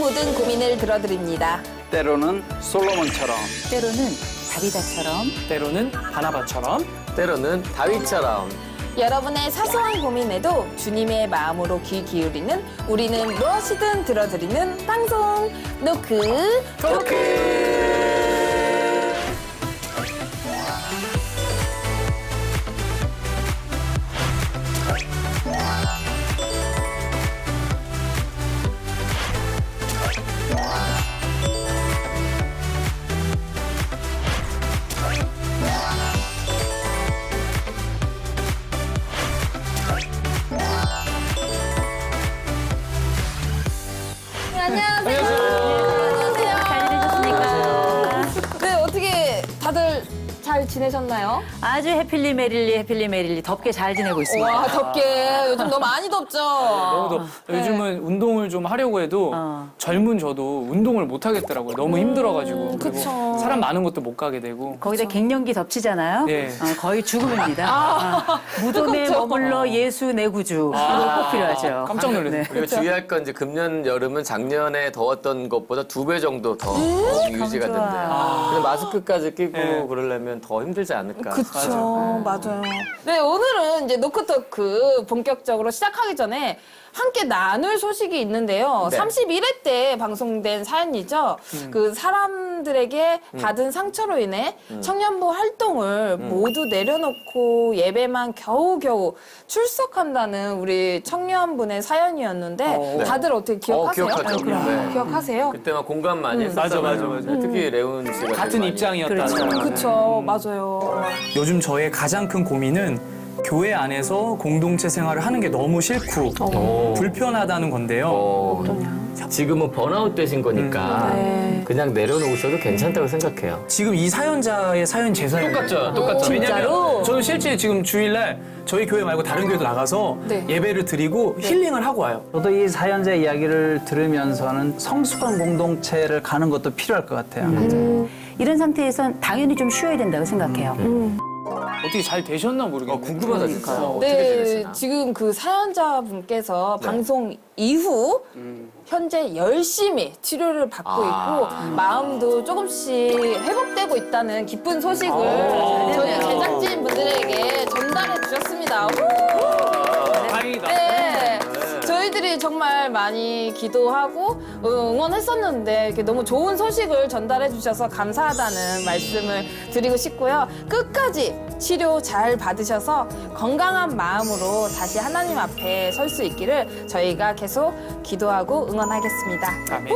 모든 고민을 들어드립니다. 때로는 솔로몬처럼, 때로는 다비다처럼, 때로는 바나바처럼, 때로는 다윗처럼. 여러분의 사소한 고민에도 주님의 마음으로 귀 기울이는 우리는 무엇이든 들어드리는 방송 노크 토크. 안녕하세요. 안녕하세요. 잘 지내셨습니까? 네, 어떻게 다들 잘 지내셨나요? 아주 해필리 메릴리 덥게 잘 지내고 있습니다. 와, 덥게. 요즘 너무 많이 덥죠? 너무 더 요즘은 운동을 좀 하려고 해도 젊은 저도 운동을 못 하겠더라고요. 너무 힘들어가지고. 그리고 그쵸. 사람 많은 것도 못 가게 되고. 거기다 갱년기 덮치잖아요. 예. 거의 죽음입니다. 무덤에 그렇죠. 머물러 예수 내 구주. 이거 꼭 필요하죠. 깜짝 놀랐어요. 네. 그리고 주의할 건 이제 금년 여름은 작년에 더웠던 것보다 2배 정도 더 유지가 좋아. 된대요. 근데 마스크까지 끼고 그러려면 더 힘들지 않을까. 그쵸, 맞아요. 네, 오늘은 이제 노크토크 본격적으로 시작하기 전에 함께 나눌 소식이 있는데요. 네. 31회 때 방송된 사연이죠. 그 사람들에게 받은 상처로 인해 청년부 활동을 모두 내려놓고 예배만 겨우겨우 출석한다는 우리 청년분의 사연이었는데 네. 다들 어떻게 기억하세요? 기억하죠. 그럼 네. 기억하세요? 그때 막 공감 많이 했었잖아요. 맞아. 특히 레온 씨가 같은 제일 많이. 입장이었다는. 그쵸, 맞아요. 요즘 저의 가장 큰 고민은 교회 안에서 공동체 생활을 하는 게 너무 싫고 불편하다는 건데요. 지금은 번아웃 되신 거니까 그냥 내려놓으셔도 괜찮다고 생각해요. 지금 이 사연자의 사연 제 사연이에요. 똑같죠. 왜냐면 저는 실제 지금 주일날 저희 교회 말고 다른 교회도 나가서 네. 예배를 드리고 힐링을 하고 와요. 저도 이 사연자 이야기를 들으면서는 성숙한 공동체를 가는 것도 필요할 것 같아요. 이런 상태에선 당연히 좀 쉬어야 된다고 생각해요. 어떻게 잘 되셨나 모르겠네요. 궁금하다 진짜. 어떻게 네, 지내시나. 지금 그 사연자분께서 방송 이후 현재 열심히 치료를 받고 있고 마음도 조금씩 회복되고 있다는 기쁜 소식을 저희 제작진 분들에게 전달해 주셨습니다. 다행이다. 네. 저희들이 정말 많이 기도하고 응원했었는데 이렇게 너무 좋은 소식을 전달해 주셔서 감사하다는 말씀을 드리고 싶고요. 끝까지 치료 잘 받으셔서 건강한 마음으로 다시 하나님 앞에 설 수 있기를 저희가 계속 기도하고 응원하겠습니다. 아멘.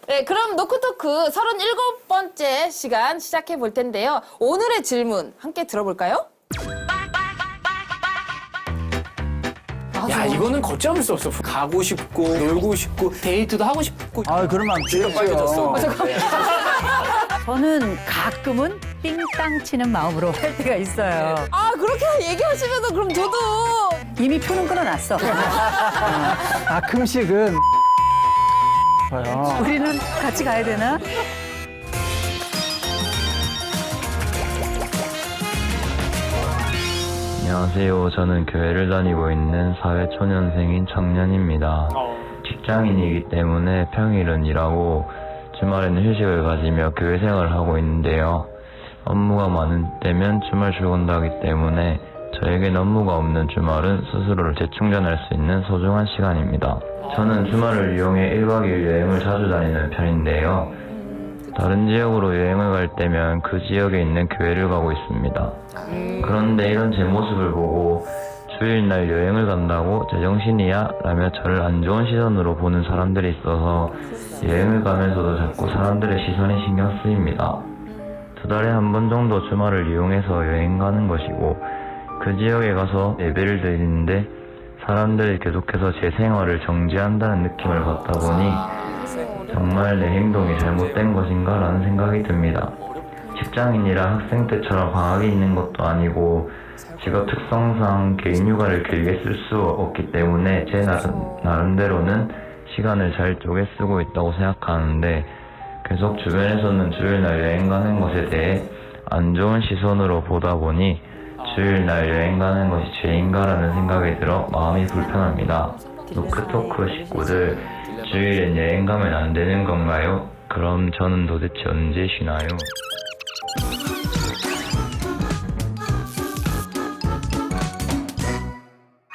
네, 그럼 노크토크 37번째 시간 시작해 볼 텐데요. 오늘의 질문 함께 들어볼까요? 야, 이거는 걷잡을 수 없어. 가고 싶고, 놀고 싶고, 데이트도 하고 싶고. 아, 그러면 빨개졌어. 저는 가끔은 삥땅 치는 마음으로 할 때가 있어요. 아, 그렇게 얘기하시면 그럼 저도 이미 표는 끊어놨어. 가끔씩은 우리는 같이 가야 되나? 안녕하세요. 저는 교회를 다니고 있는 사회초년생인 청년입니다. 직장인이기 때문에 평일은 일하고 주말에는 휴식을 가지며 교회 생활을 하고 있는데요. 업무가 많은 때면 주말 출근도 하기 때문에 저에겐 업무가 없는 주말은 스스로를 재충전할 수 있는 소중한 시간입니다. 저는 주말을 이용해 1박 2일 여행을 자주 다니는 편인데요. 다른 지역으로 여행을 갈 때면 그 지역에 있는 교회를 가고 있습니다. 그런데 이런 제 모습을 보고 주일날 여행을 간다고 제정신이야? 라며 저를 안 좋은 시선으로 보는 사람들이 있어서 여행을 가면서도 자꾸 사람들의 시선이 신경 쓰입니다. 2달에 한 번 정도 주말을 이용해서 여행 가는 것이고 그 지역에 가서 예배를 드리는데 사람들이 계속해서 제 생활을 정지한다는 느낌을 받다 보니 정말 내 행동이 잘못된 것인가 라는 생각이 듭니다. 직장인이라 학생 때처럼 방학이 있는 것도 아니고 직업 특성상 개인 휴가를 길게 쓸 수 없기 때문에 제 나름대로는 시간을 잘 쪼개 쓰고 있다고 생각하는데 계속 주변에서는 주일날 여행 가는 것에 대해 안 좋은 시선으로 보다 보니 주일날 여행 가는 것이 죄인가라는 생각이 들어 마음이 불편합니다. 노크토크 식구들 주일엔 여행 가면 안 되는 건가요? 그럼 저는 도대체 언제 쉬나요?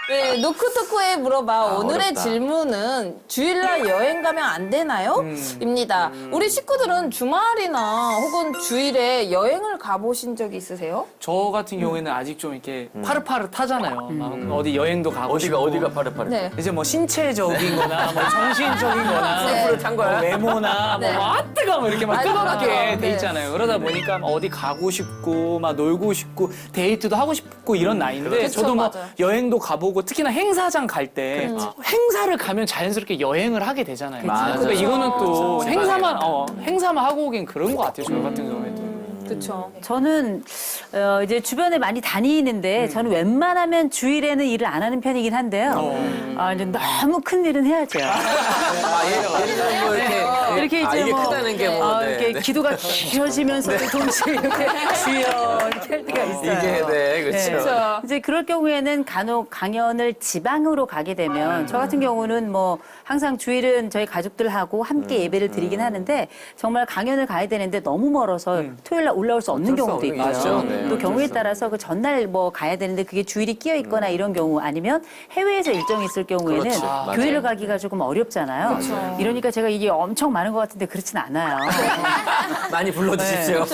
네, 노크토크에 물어봐. 오늘의 어렵다. 질문은 주일날 여행 가면 안 되나요? 입니다. 우리 식구들은 주말이나 혹은 주일에 여행을 가보신 적이 있으세요? 저 같은 경우에는 아직 좀 이렇게 파릇파릇하잖아요. 막 어디 여행도 가고 싶고. 어디가 파릇파릇. 네. 이제 뭐 신체적인 거나 뭐 정신적인 거나 네. 파릇한 거야? 뭐 외모나 네. 뭐 뜨가 뭐 이렇게 막 맞아, 뜨겁게 맞아. 돼 네. 있잖아요. 그러다 보니까 어디 가고 싶고 막 놀고 싶고 데이트도 하고 싶고 이런 나이인데 그렇죠, 저도 뭐 맞아요. 여행도 가보고 특히나 행사장 갈 때 행사를 가면 자연스럽게 여행을 하게 되잖아요. 맞아. 그러니까 이거는 또 그렇죠. 행사만 하고 오긴 그런 것 같아요. 저 같은 경우에도. 그렇죠. 저는 이제 주변에 많이 다니는데 저는 웬만하면 주일에는 일을 안 하는 편이긴 한데요. 이제 너무 큰 일은 해야죠. 예를 들면 뭐 이렇게 이렇게 이제 이게 뭐, 크다는 게 뭐. 네, 이렇게 네. 기도가 길어지면서도 동시에 이렇게 주여 이렇게 할 때가 있어요. 이게 네, 그렇죠. 그렇죠. 이제 그럴 경우에는 간혹 강연을 지방으로 가게 되면 저 같은 경우는 뭐 항상 주일은 저희 가족들하고 함께 예배를 드리긴 하는데 정말 강연을 가야 되는데 너무 멀어서 토요일 날 올라올 수 없는 어쩔 수 경우도 없는 있고요. 거죠. 네, 또 어쩔 경우에 수 따라서 그 전날 뭐 가야 되는데 그게 주일이 끼어 있거나 이런 경우 아니면 해외에서 일정이 있을 경우에는 그렇지. 교회를 맞아요. 가기가 조금 어렵잖아요. 이러니까 제가 이게 엄청 많은 것 같은데 그렇진 않아요. 많이 불러주십시오.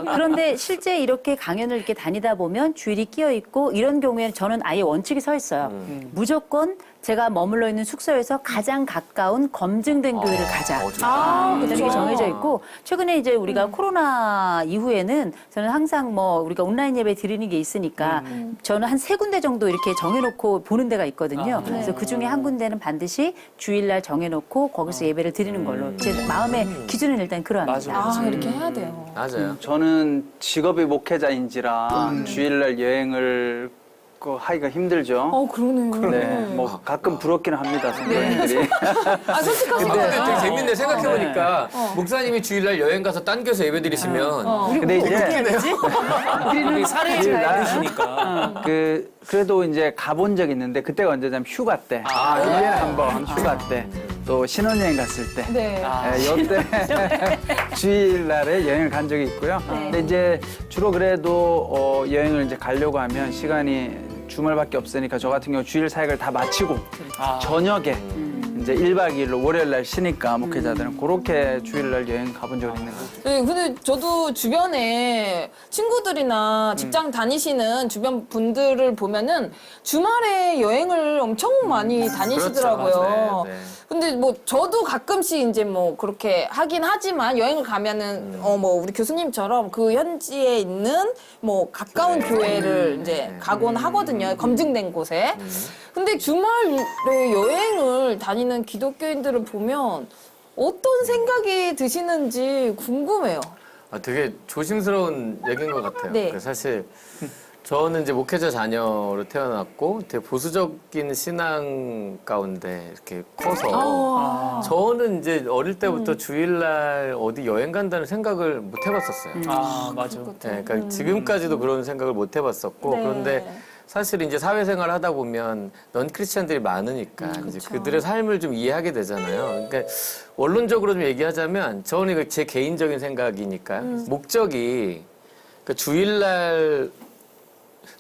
그런데 실제 이렇게 강연을 이렇게 다니다 보면 주일이 끼어 있고 이런 경우에는 저는 아예 원칙이 서 있어요. 무조건 제가 머물러 있는 숙소에서 가장 가까운 검증된 교회를 가자. 이런 게 정해져 있고 최근에 이제 우리가 코로나 이후에는 저는 항상 뭐 우리가 온라인 예배 드리는 게 있으니까 저는 한 3군데 정도 이렇게 정해놓고 보는 데가 있거든요. 그래서 그 중에 한 군데는 반드시 주일날 정해놓고 거기서 예배를 드리는 걸로 제 마음의 기준은 일단 그러합니다. 맞아. 이렇게 해야 돼요. 맞아요. 저는 직업이 목회자인지라 주일날 여행을 하기가 힘들죠. 그러네요. 네, 뭐 가끔 부럽기는 합니다, 선생님들이. 솔직하신 근데 거예요. 되게 재밌네. 생각해보니까 목사님이 주일날 여행 가서 딴 교회에서 예배 드리시면 근데 이제 우리 사례를 주일날 잘 드시니까. 그래도 이제 가본 적이 있는데 그때가 언제냐면 휴가 때. 1년에 한 번 휴가 때. 또 신혼여행 갔을 때. 네. 요때 주일날에 여행을 간 적이 있고요. 근데 이제 주로 그래도 여행을 이제 가려고 하면 시간이 주말밖에 없으니까 저 같은 경우 주일 사역을 다 마치고 저녁에 이제 1박 2일로 월요일날 쉬니까 목회자들은 그렇게 주일날 여행 가본 적이 있는 것 같아요. 네, 근데 저도 주변에 친구들이나 직장 다니시는 주변 분들을 보면은 주말에 여행을 엄청 많이 다니시더라고요. 그렇죠. 네, 네. 근데 뭐 저도 가끔씩 이제 뭐 그렇게 하긴 하지만 여행을 가면은 뭐 우리 교수님처럼 그 현지에 있는 뭐 가까운 교회를 이제 가곤 하거든요. 검증된 곳에. 근데 주말에 여행을 다니는 기독교인들을 보면 어떤 생각이 드시는지 궁금해요. 되게 조심스러운 얘기인 것 같아요. 네. 사실 저는 이제 목회자 자녀로 태어났고 되게 보수적인 신앙 가운데 이렇게 커서 저는 이제 어릴 때부터 주일날 어디 여행 간다는 생각을 못 해봤었어요. 맞아. 네, 그러니까 지금까지도 그런 생각을 못 해봤었고 네. 그런데 사실 이제 사회생활 하다 보면 넌 크리스천들이 많으니까 이제 그들의 삶을 좀 이해하게 되잖아요. 그러니까 원론적으로 좀 얘기하자면 저는 이거 제 개인적인 생각이니까 목적이 그러니까 주일날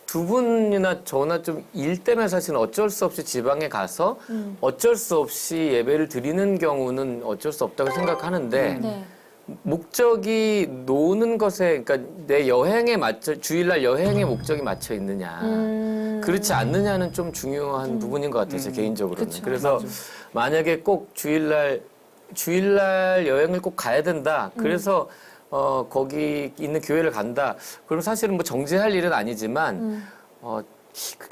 두 분이나 저나 좀 일 때문에 사실은 어쩔 수 없이 지방에 가서 어쩔 수 없이 예배를 드리는 경우는 어쩔 수 없다고 생각하는데 네. 목적이 노는 것에 그러니까 내 여행에 맞춰 주일날 여행의 목적이 맞춰 있느냐 그렇지 않느냐는 좀 중요한 부분인 것 같아요 제 개인적으로는. 그래서 만약에 꼭 주일날 여행을 꼭 가야 된다. 그래서 거기 있는 교회를 간다. 그럼 사실은 뭐 정죄할 일은 아니지만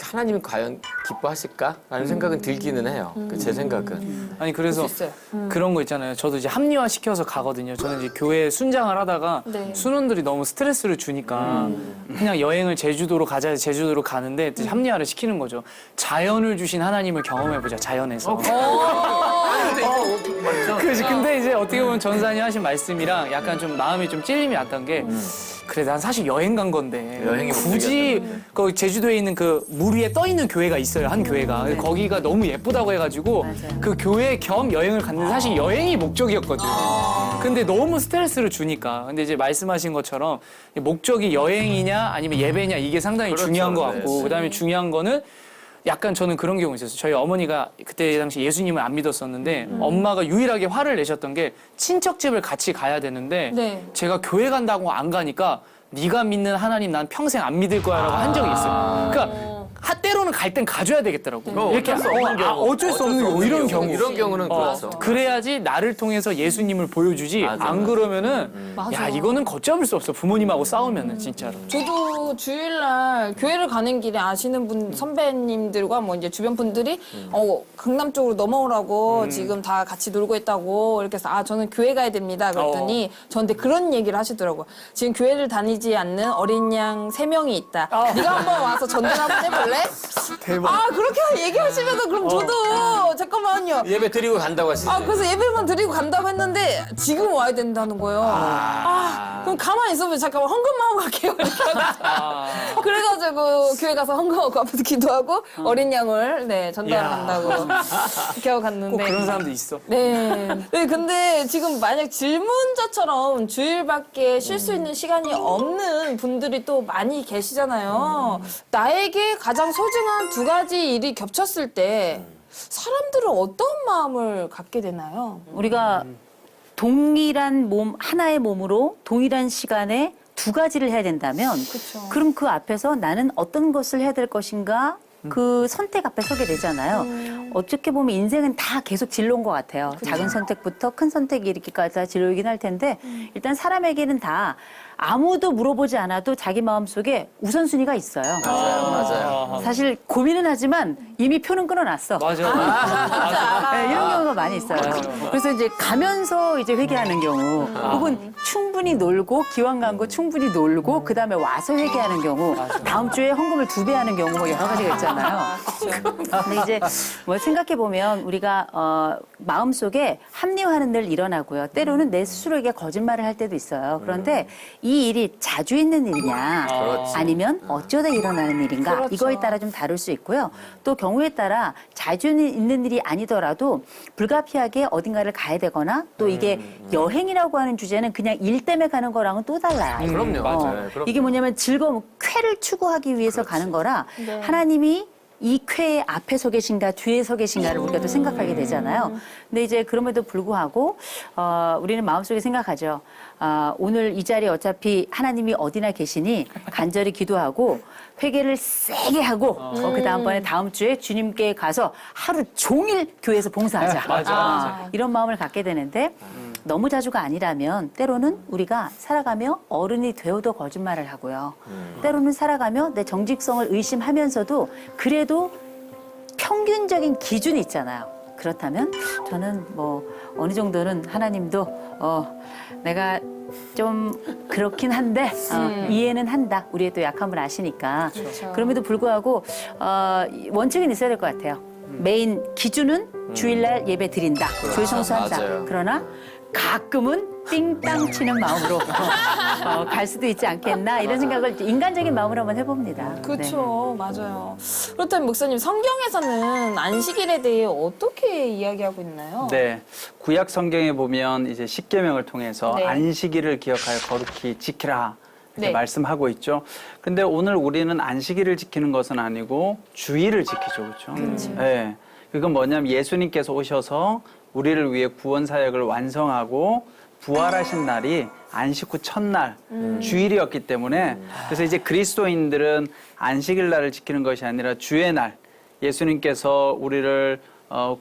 하나님이 과연 기뻐하실까라는 생각은 들기는 해요. 제 생각은. 아니 그래서 있어요. 그런 거 있잖아요. 저도 이제 합리화 시켜서 가거든요. 저는 이제 교회 순장을 하다가 네. 순원들이 너무 스트레스를 주니까 그냥 여행을 제주도로 가자 제주도로 가는데 이제 합리화를 시키는 거죠. 자연을 주신 하나님을 경험해 보자. 자연에서. 그렇지. 근데 이제 어떻게 보면 전사님 하신 말씀이랑 약간 좀 마음이 좀 찔림이 왔던 게 그래 난 사실 여행 간 건데 여행이 굳이 그 제주도에 있는 그 물 위에 떠 있는 교회가 있어요. 한 교회가 거기가 너무 예쁘다고 해가지고 그 교회 겸 여행을 갔는데 사실 여행이 목적이었거든. 근데 너무 스트레스를 주니까. 근데 이제 말씀하신 것처럼 목적이 여행이냐 아니면 예배냐 이게 상당히 그렇죠. 중요한 것 같고 네. 그다음에 중요한 거는 약간 저는 그런 경우 있었어요. 저희 어머니가 그때 당시 예수님을 안 믿었었는데 엄마가 유일하게 화를 내셨던 게 친척집을 같이 가야 되는데 네. 제가 교회 간다고 안 가니까 네가 믿는 하나님 난 평생 안 믿을 거야라고 한 적이 있어요. 그러니까 때로는 갈 땐 가줘야 되겠더라고. 이렇게 어쩔 수 없는 경우. 어쩔 수 없는 경우 이런 경우. 이런 경우는 그렇죠. 그래야지 나를 통해서 예수님을 보여주지. 맞아, 안 맞아. 그러면은 맞아. 야 이거는 걷잡을 수 없어. 부모님하고 싸우면은 진짜로. 저도 주일날 교회를 가는 길에 아시는 분 선배님들과 뭐 이제 주변 분들이 강남 쪽으로 넘어오라고 지금 다 같이 놀고 있다고 이렇게 해서 저는 교회 가야 됩니다. 그랬더니 저한테 그런 얘기를 하시더라고요. 지금 교회를 다니지 않는 어린 양 3명이 있다. 네가 한번 와서 전달 한번 해볼래? 대박. 그렇게 얘기하시면서 그럼 저도 잠깐만요. 예배 드리고 간다고 하시죠. 그래서 예배만 드리고 간다고 했는데 지금 와야 된다는 거예요. 그럼 가만히 있으면 잠깐만 헌금만 하고 갈게요. 이렇게 해가지고. 그래가지고 교회 가서 헌금하고 앞에서 기도하고 어린 양을 전달한다고 이렇게 하고 갔는데. 꼭 그런 사람도 있어. 네, 근데 지금 만약 질문자처럼 주일밖에 쉴 수 있는 시간이 없는 분들이 또 많이 계시잖아요. 나에게 가장 소중한 2가지 일이 겹쳤을 때 사람들은 어떤 마음을 갖게 되나요? 우리가 동일한 몸, 하나의 몸으로 동일한 시간에 2가지를 해야 된다면 그쵸. 그럼 그 앞에서 나는 어떤 것을 해야 될 것인가 그 선택 앞에 서게 되잖아요. 어떻게 보면 인생은 다 계속 진로인 것 같아요. 작은 선택부터 큰 선택이 이렇게까지 다 진로이긴 할 텐데 일단 사람에게는 다 아무도 물어보지 않아도 자기 마음속에 우선순위가 있어요. 맞아요. 사실 고민은 하지만 이미 표는 끊어놨어. 맞아. 네, 이런 경우가 많이 있어요. 그래서 이제 가면서 이제 회개하는 경우, 혹은 충분히 놀고 기왕 간 거 충분히 놀고 그 다음에 와서 회개하는 경우, 다음 주에 헌금을 2배 하는 경우 뭐 여러 가지가 있잖아요. 근데 이제 뭐 생각해 보면 우리가 마음 속에 합리화하는 늘 일어나고요. 때로는 내 스스로에게 거짓말을 할 때도 있어요. 그런데 이 일이 자주 있는 일이냐, 아니면 어쩌다 일어나는 일인가, 그렇죠. 이거에 따라 좀 다를 수 있고요. 또 경우에 따라 자주 있는 일이 아니더라도 불가피하게 어딘가를 가야 되거나 또 이게 여행이라고 하는 주제는 그냥 일 때문에 가는 거랑은 또 달라요. 그럼요. 맞아요. 그럼요. 이게 뭐냐면 즐거움, 쾌를 추구하기 위해서 가는 거라 하나님이 이 쾌의 앞에 서 계신가 뒤에 서 계신가를 우리가 또 생각하게 되잖아요. 근데 이제 그럼에도 불구하고 우리는 마음속에 생각하죠. 오늘 이 자리에 어차피 하나님이 어디나 계시니 간절히 기도하고 회개를 세게 하고 그 다음번에 다음 주에 주님께 가서 하루 종일 교회에서 봉사하자. 맞아. 이런 마음을 갖게 되는데 너무 자주가 아니라면 때로는 우리가 살아가며 어른이 되어도 거짓말을 하고요. 때로는 살아가며 내 정직성을 의심하면서도 그래도 평균적인 기준이 있잖아요. 그렇다면 저는 뭐 어느 정도는 하나님도 내가 좀 그렇긴 한데 이해는 한다. 우리의 또 약함을 아시니까. 그럼에도 불구하고 원칙은 있어야 될 것 같아요. 메인 기준은 주일날 예배 드린다. 주일 성수한다. 맞아요. 그러나 가끔은 띵땅 치는 마음으로 갈 수도 있지 않겠나 이런 생각을 인간적인 마음으로 한번 해봅니다. 그렇죠, 맞아요. 그렇다면 목사님, 성경에서는 안식일에 대해 어떻게 이야기하고 있나요? 네, 구약 성경에 보면 이제 십계명을 통해서 네. 안식일을 기억하여 거룩히 지키라 이렇게 네. 말씀하고 있죠. 근데 오늘 우리는 안식일을 지키는 것은 아니고 주일을 지키죠, 그렇죠? 네, 그건 뭐냐면 예수님께서 오셔서 우리를 위해 구원 사역을 완성하고 부활하신 날이 안식 후 첫날 주일이었기 때문에 그래서 이제 그리스도인들은 안식일 날을 지키는 것이 아니라 주의 날 예수님께서 우리를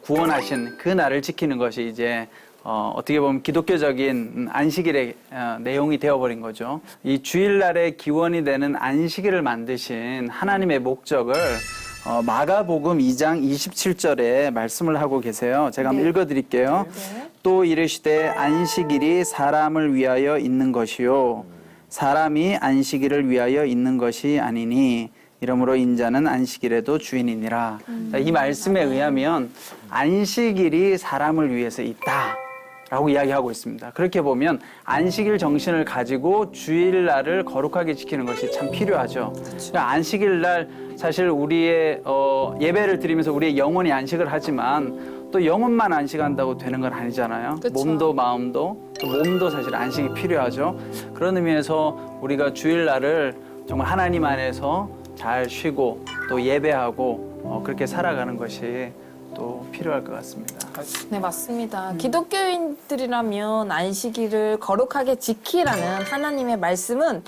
구원하신 그 날을 지키는 것이 이제 어떻게 보면 기독교적인 안식일의 내용이 되어버린 거죠. 이 주일날의 기원이 되는 안식일을 만드신 하나님의 목적을 마가복음 2장 27절에 말씀을 하고 계세요. 제가 한번 읽어드릴게요. 또 이르시되 안식일이 사람을 위하여 있는 것이요 사람이 안식일을 위하여 있는 것이 아니니 이러므로 인자는 안식일에도 주인이니라. 자, 이 말씀에 의하면 안식일이 사람을 위해서 있다라고 이야기하고 있습니다. 그렇게 보면 안식일 정신을 가지고 주일날을 거룩하게 지키는 것이 참 필요하죠. 그러니까 안식일날 사실 우리의 예배를 드리면서 우리의 영혼이 안식을 하지만 또 영혼만 안식한다고 되는 건 아니잖아요. 그쵸. 몸도 마음도 또 몸도 사실 안식이 필요하죠. 그런 의미에서 우리가 주일날을 정말 하나님 안에서 잘 쉬고 또 예배하고 그렇게 살아가는 것이 또 필요할 것 같습니다. 네, 맞습니다. 기독교인들이라면 안식일을 거룩하게 지키라는 하나님의 말씀은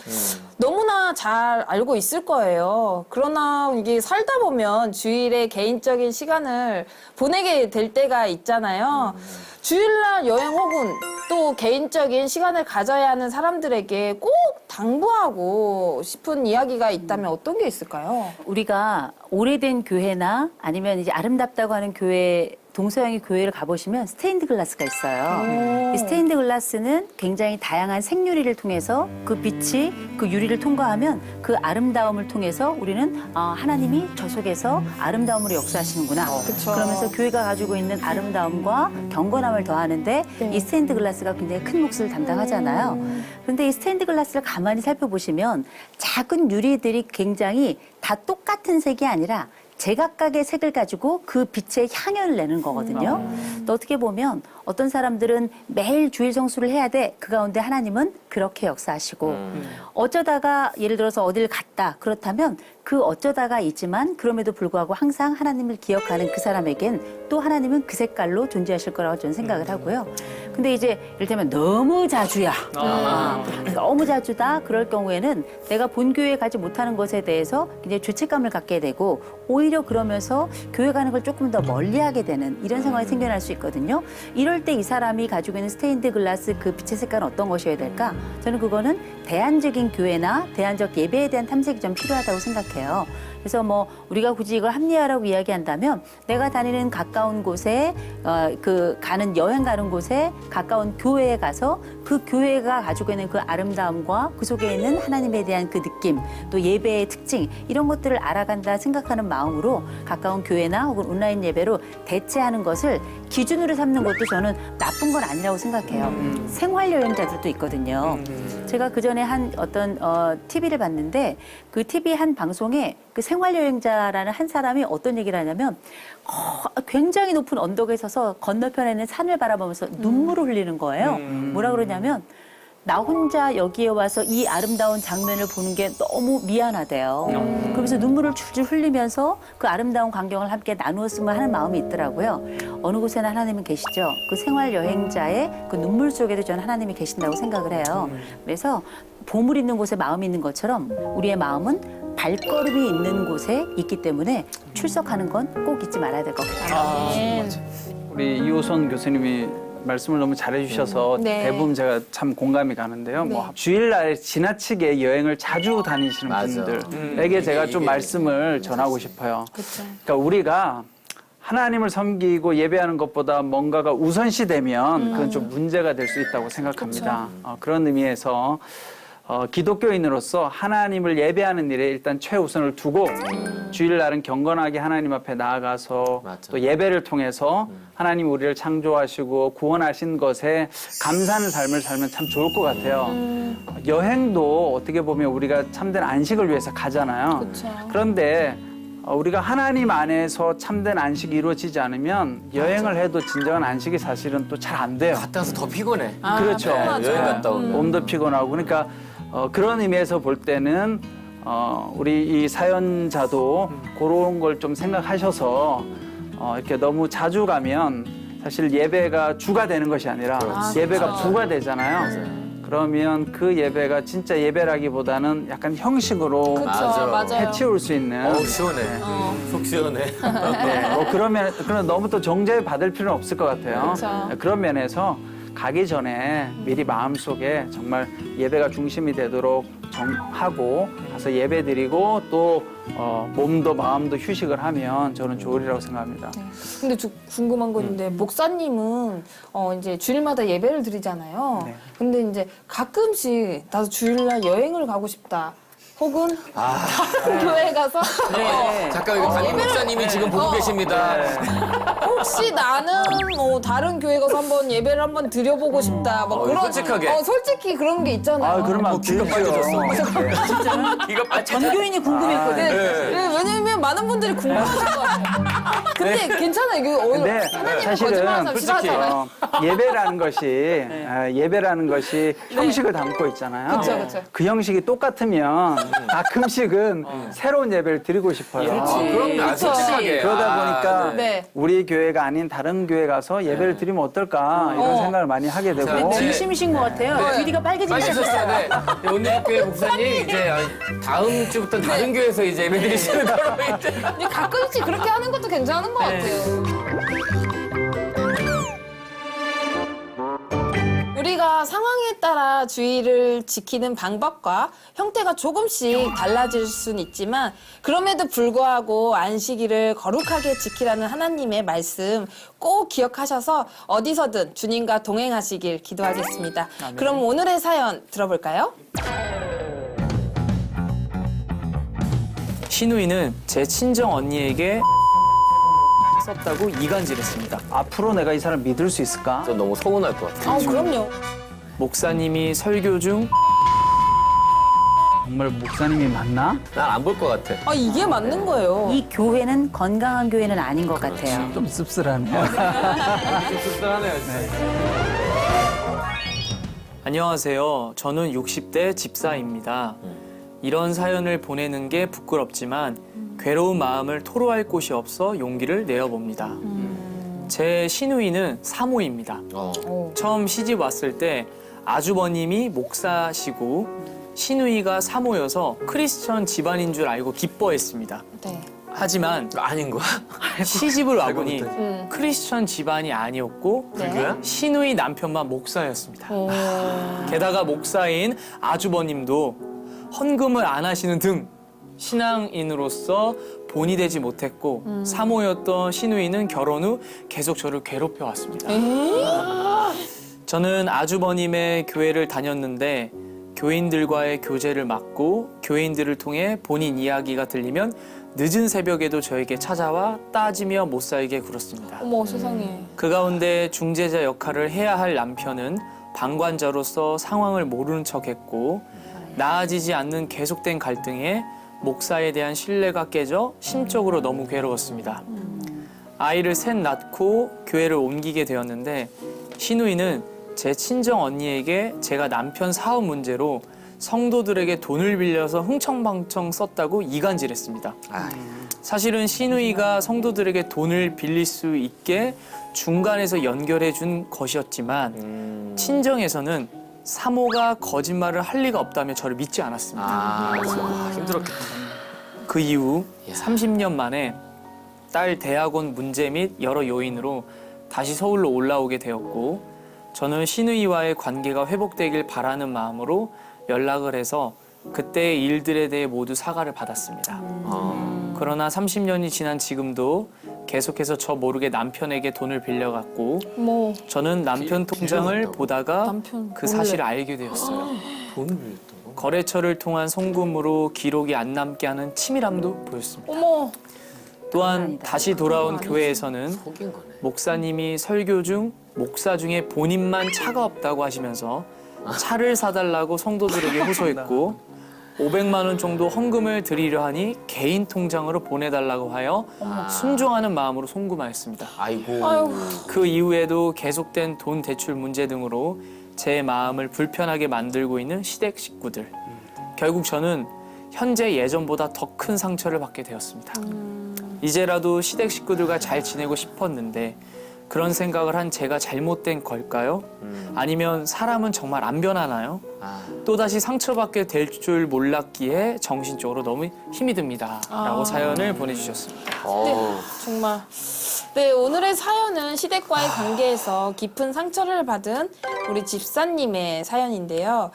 너무나 잘 알고 있을 거예요. 그러나 이게 살다 보면 주일에 개인적인 시간을 보내게 될 때가 있잖아요. 주일날 여행 혹은 또 개인적인 시간을 가져야 하는 사람들에게 꼭 당부하고 싶은 이야기가 있다면 어떤 게 있을까요? 우리가 오래된 교회나 아니면 이제 아름답다고 하는 교회, 동서양의 교회를 가보시면 스테인드 글라스가 있어요. 이 스테인드 글라스는 굉장히 다양한 생유리를 통해서 그 빛이 그 유리를 통과하면 그 아름다움을 통해서 우리는 하나님이 저 속에서 아름다움으로 역사하시는구나. 그러면서 교회가 가지고 있는 아름다움과 경건함을 더하는데 이 스테인드 글라스가 굉장히 큰 몫을 담당하잖아요. 그런데 이 스테인드 글라스를 가만히 살펴보시면 작은 유리들이 굉장히 다 똑같은 색이 아니라 제각각의 색을 가지고 그 빛의 향연을 내는 거거든요. 또 어떻게 보면 어떤 사람들은 매일 주일 성수를 해야 돼. 그 가운데 하나님은 그렇게 역사하시고 어쩌다가 예를 들어서 어딜 갔다. 그렇다면 그 어쩌다가 있지만 그럼에도 불구하고 항상 하나님을 기억하는 그 사람에겐 또 하나님은 그 색깔로 존재하실 거라고 저는 생각을 하고요. 근데 이제 이를테면 너무 자주야. 너무 자주다. 그럴 경우에는 내가 본교회에 가지 못하는 것에 대해서 굉장히 죄책감을 갖게 되고 오히려 그러면서 교회 가는 걸 조금 더 멀리하게 되는 이런 상황이 생겨날 수 있거든요. 이럴 때 이 사람이 가지고 있는 스테인드 글라스 그 빛의 색깔은 어떤 것이어야 될까? 저는 그거는 대안적인 교회나 대안적 예배에 대한 탐색이 좀 필요하다고 생각해요. 그래서 뭐 우리가 굳이 이걸 합리화라고 이야기한다면 내가 다니는 가까운 곳에 가는 여행 가는 곳에 가까운 교회에 가서 그 교회가 가지고 있는 그 아름다움과 그 속에 있는 하나님에 대한 그 느낌 또 예배의 특징 이런 것들을 알아간다 생각하는 마음으로 가까운 교회나 혹은 온라인 예배로 대체하는 것을 기준으로 삼는 것도 저는 나쁜 건 아니라고 생각해요. 생활 여행자들도 있거든요. 제가 그 전에 한 어떤 TV를 봤는데 그 TV 한 방송에 그 생활 여행자라는 한 사람이 어떤 얘기를 하냐면 굉장히 높은 언덕에 서서 건너편에 있는 산을 바라보면서 눈물을 흘리는 거예요. 뭐라 그러냐면 나 혼자 여기에 와서 이 아름다운 장면을 보는 게 너무 미안하대요. 그러면서 눈물을 줄줄 흘리면서 그 아름다운 광경을 함께 나누었으면 하는 마음이 있더라고요. 어느 곳에나 하나님은 계시죠. 그 생활 여행자의 그 눈물 속에도 저는 하나님이 계신다고 생각을 해요. 그래서 보물 있는 곳에 마음이 있는 것처럼 우리의 마음은 발걸음이 있는 곳에 있기 때문에 출석하는 건 꼭 잊지 말아야 될 것 같아요. 우리 이호선 교수님이 말씀을 너무 잘해주셔서 네. 대부분 제가 참 공감이 가는데요. 뭐 주일날 지나치게 여행을 자주 다니시는 맞아. 분들에게 제가 좀 말씀을 전하고 싶어요. 그러니까 우리가 하나님을 섬기고 예배하는 것보다 뭔가가 우선시되면 그건 좀 문제가 될 수 있다고 생각합니다. 그런 의미에서 기독교인으로서 하나님을 예배하는 일에 일단 최우선을 두고 주일날은 경건하게 하나님 앞에 나아가서 맞아. 또 예배를 통해서 하나님 우리를 창조하시고 구원하신 것에 감사하는 삶을 살면 참 좋을 것 같아요. 여행도 어떻게 보면 우리가 참된 안식을 위해서 가잖아요. 그쵸. 그런데 우리가 하나님 안에서 참된 안식이 이루어지지 않으면 여행을 해도 진정한 안식이 사실은 또 잘 안 돼요. 갔다 와서 더 피곤해. 그렇죠. 맞아요. 여행 갔다 오면. 몸도 피곤하고 그러니까 그런 의미에서 볼 때는 우리 이 사연자도 그런 걸 좀 생각하셔서 이렇게 너무 자주 가면 사실 예배가 주가 되는 것이 아니라 예배가 부가 되잖아요. 그러면 그 예배가 진짜 예배라기보다는 약간 형식으로 맞아요. 해치울 수 있는 시원해. 속 시원해. 뭐 그러면 너무 또 정죄 받을 필요는 없을 것 같아요. 그렇죠. 그런 면에서 가기 전에 미리 마음속에 정말 예배가 중심이 되도록 정하고 가서 예배 드리고 또 몸도 마음도 휴식을 하면 저는 좋으리라고 생각합니다. 근데 궁금한 건 있는데 목사님은 이제 주일마다 예배를 드리잖아요. 네. 근데 이제 가끔씩 나도 주일날 여행을 가고 싶다. 혹은 교회 가서 잠깐 여기 담임 목사님이 지금 보고 계십니다. 혹시 나는 뭐 다른 교회 가서 한번 예배를 한번 드려보고 싶다. 뭐 그런 솔직하게. 솔직히 그런 게 있잖아요. 그러면 안 귀가 되죠. 빨개졌어. 귀가 빨개졌어. 전교인이 궁금했거든. 네, 왜냐면 많은 분들이 궁금하실 것 같아요. 근데 괜찮아요. 이게 근데 하나님은 사실은 거짓말하는 사람 싫어하잖아요. 예배라는 것이 형식을 담고 있잖아요. 그쵸, 그쵸. 그 형식이 똑같으면 가끔씩은 새로운 예배를 드리고 싶어요. 그럼요. 아, 솔직하게. 그러다 보니까 네. 우리 교회가 아닌 다른 교회 가서 예배를 드리면 어떨까 이런 생각을 많이 하게 되고 네. 진심이신 것 같아요. 귀리가 빨개지기 시작했어요. 빨개졌어요. 네. 오늘 교회 목사님 이제 다음 주부터 다른 교회에서 이제 예배 드리시는 거로 이제. 근데 가끔씩 그렇게 하는 것도 괜찮은 것 같아요. 우리가 상황에 따라 주의를 지키는 방법과 형태가 조금씩 달라질 수는 있지만 그럼에도 불구하고 안식일을 거룩하게 지키라는 하나님의 말씀 꼭 기억하셔서 어디서든 주님과 동행하시길 기도하겠습니다. 그럼 오늘의 사연 들어볼까요? 신우이는 제 친정 언니에게 썼다고 이간질했습니다. 앞으로 내가 이 사람 믿을 수 있을까? 저 너무 서운할 것 같아요. 그럼요. 목사님이 설교 중 정말 목사님이 맞나? 난 안 볼 것 같아. 이게 맞는 거예요. 이 교회는 건강한 교회는 아닌 것 같아요. 좀 씁쓸하네요. 씁쓸하네요, 진짜. 안녕하세요. 저는 60대 집사입니다. 이런 사연을 보내는 게 부끄럽지만 괴로운 마음을 토로할 곳이 없어 용기를 내어봅니다. 제 시누이는 사모입니다. 처음 시집 왔을 때 아주버님이 목사시고 시누이가 사모여서 크리스천 집안인 줄 알고 기뻐했습니다. 네. 하지만 아닌 거야? 시집을 와보니 크리스천 집안이 아니었고 네. 시누이 남편만 목사였습니다. 게다가 목사인 아주버님도 헌금을 안 하시는 등 신앙인으로서 본이 되지 못했고 사모였던 시누이는 결혼 후 계속 저를 괴롭혀 왔습니다. 저는 아주버님의 교회를 다녔는데 교인들과의 교제를 맡고 교인들을 통해 본인 이야기가 들리면 늦은 새벽에도 저에게 찾아와 따지며 못 살게 굴었습니다. 어머 세상에. 그 가운데 중재자 역할을 해야 할 남편은 방관자로서 상황을 모르는 척했고 나아지지 않는 계속된 갈등에 목사에 대한 신뢰가 깨져 심적으로 너무 괴로웠습니다. 아이를 셋 낳고 교회를 옮기게 되었는데 시누이는 제 친정 언니에게 제가 남편 사업 문제로 성도들에게 돈을 빌려서 흥청망청 썼다고 이간질했습니다. 사실은 시누이가 성도들에게 돈을 빌릴 수 있게 중간에서 연결해 준 것이었지만 친정에서는 사모가 거짓말을 할 리가 없다며 저를 믿지 않았습니다. 힘들었겠다. 그 이후 30년 만에 딸 대학원 문제 및 여러 요인으로 다시 서울로 올라오게 되었고 저는 시누이와의 관계가 회복되길 바라는 마음으로 연락을 해서 그때의 일들에 대해 모두 사과를 받았습니다. 그러나 30년이 지난 지금도 계속해서 저 모르게 남편에게 돈을 빌려갔고 뭐 저는 남편 통장을 보다가 남편 그 사실을 알게 되었어요. 돈을 빌렸다고? 거래처를 통한 송금으로 기록이 안 남게 하는 치밀함도 보였습니다. 어머. 또한 다시 돌아온 교회에서는 속인 거네. 목사님이 설교 중 목사 중에 본인만 차가 없다고 하시면서 차를 사달라고 성도들에게 호소했고 500만 원 정도 헌금을 드리려 하니 개인 통장으로 보내달라고 하여 순종하는 마음으로 송금하였습니다. 아이고. 그 이후에도 계속된 돈 대출 문제 등으로 제 마음을 불편하게 만들고 있는 시댁 식구들. 결국 저는 현재 예전보다 더 큰 상처를 받게 되었습니다. 이제라도 시댁 식구들과 잘 지내고 싶었는데 그런 생각을 한 제가 잘못된 걸까요? 아니면 사람은 정말 안 변하나요? 또다시 상처받게 될 줄 몰랐기에 정신적으로 너무 힘이 듭니다. 라고 사연을 보내주셨습니다. 정말. 네, 오늘의 사연은 시댁과의 관계에서 깊은 상처를 받은 우리 집사님의 사연인데요.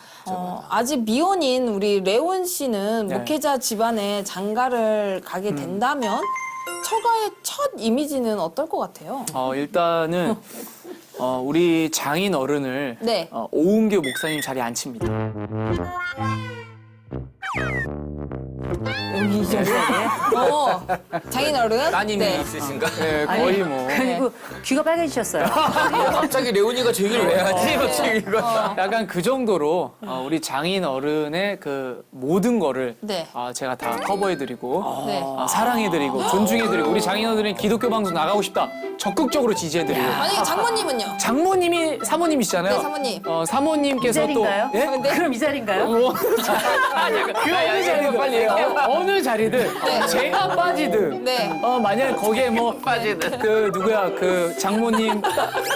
아직 미혼인 우리 레온 씨는 네. 목회자 집안에 장가를 가게 된다면 처가의 첫 이미지는 어떨 것 같아요? 일단은 우리 장인 어른을 네. 오은교 목사님 자리에 앉힙니다. 장인어른. 따님이 네. 있으신가? 네, 거의 뭐. 그리고 귀가 빨개지셨어요. 갑자기 레오니가 저 얘기를 왜 하지? 갑자기 이거. 약간 그 정도로 우리 장인 어른의 그 모든 거를 네. 제가 다 커버해드리고 네. 사랑해드리고 존중해드리고 우리 장인 어른이 기독교 방송 나가고 싶다 적극적으로 지지해드리고 만약에 장모님은요? 장모님이 사모님이시잖아요. 네, 사모님. 이 사모님께서 또 자리인가요? 예? 그럼 이 자리인가요? 그 어느 자리든 빨리 얘기해. 어느 자리든 제가 빠지든 네. 만약에 거기에 뭐 빠지든 그 누구야 그 장모님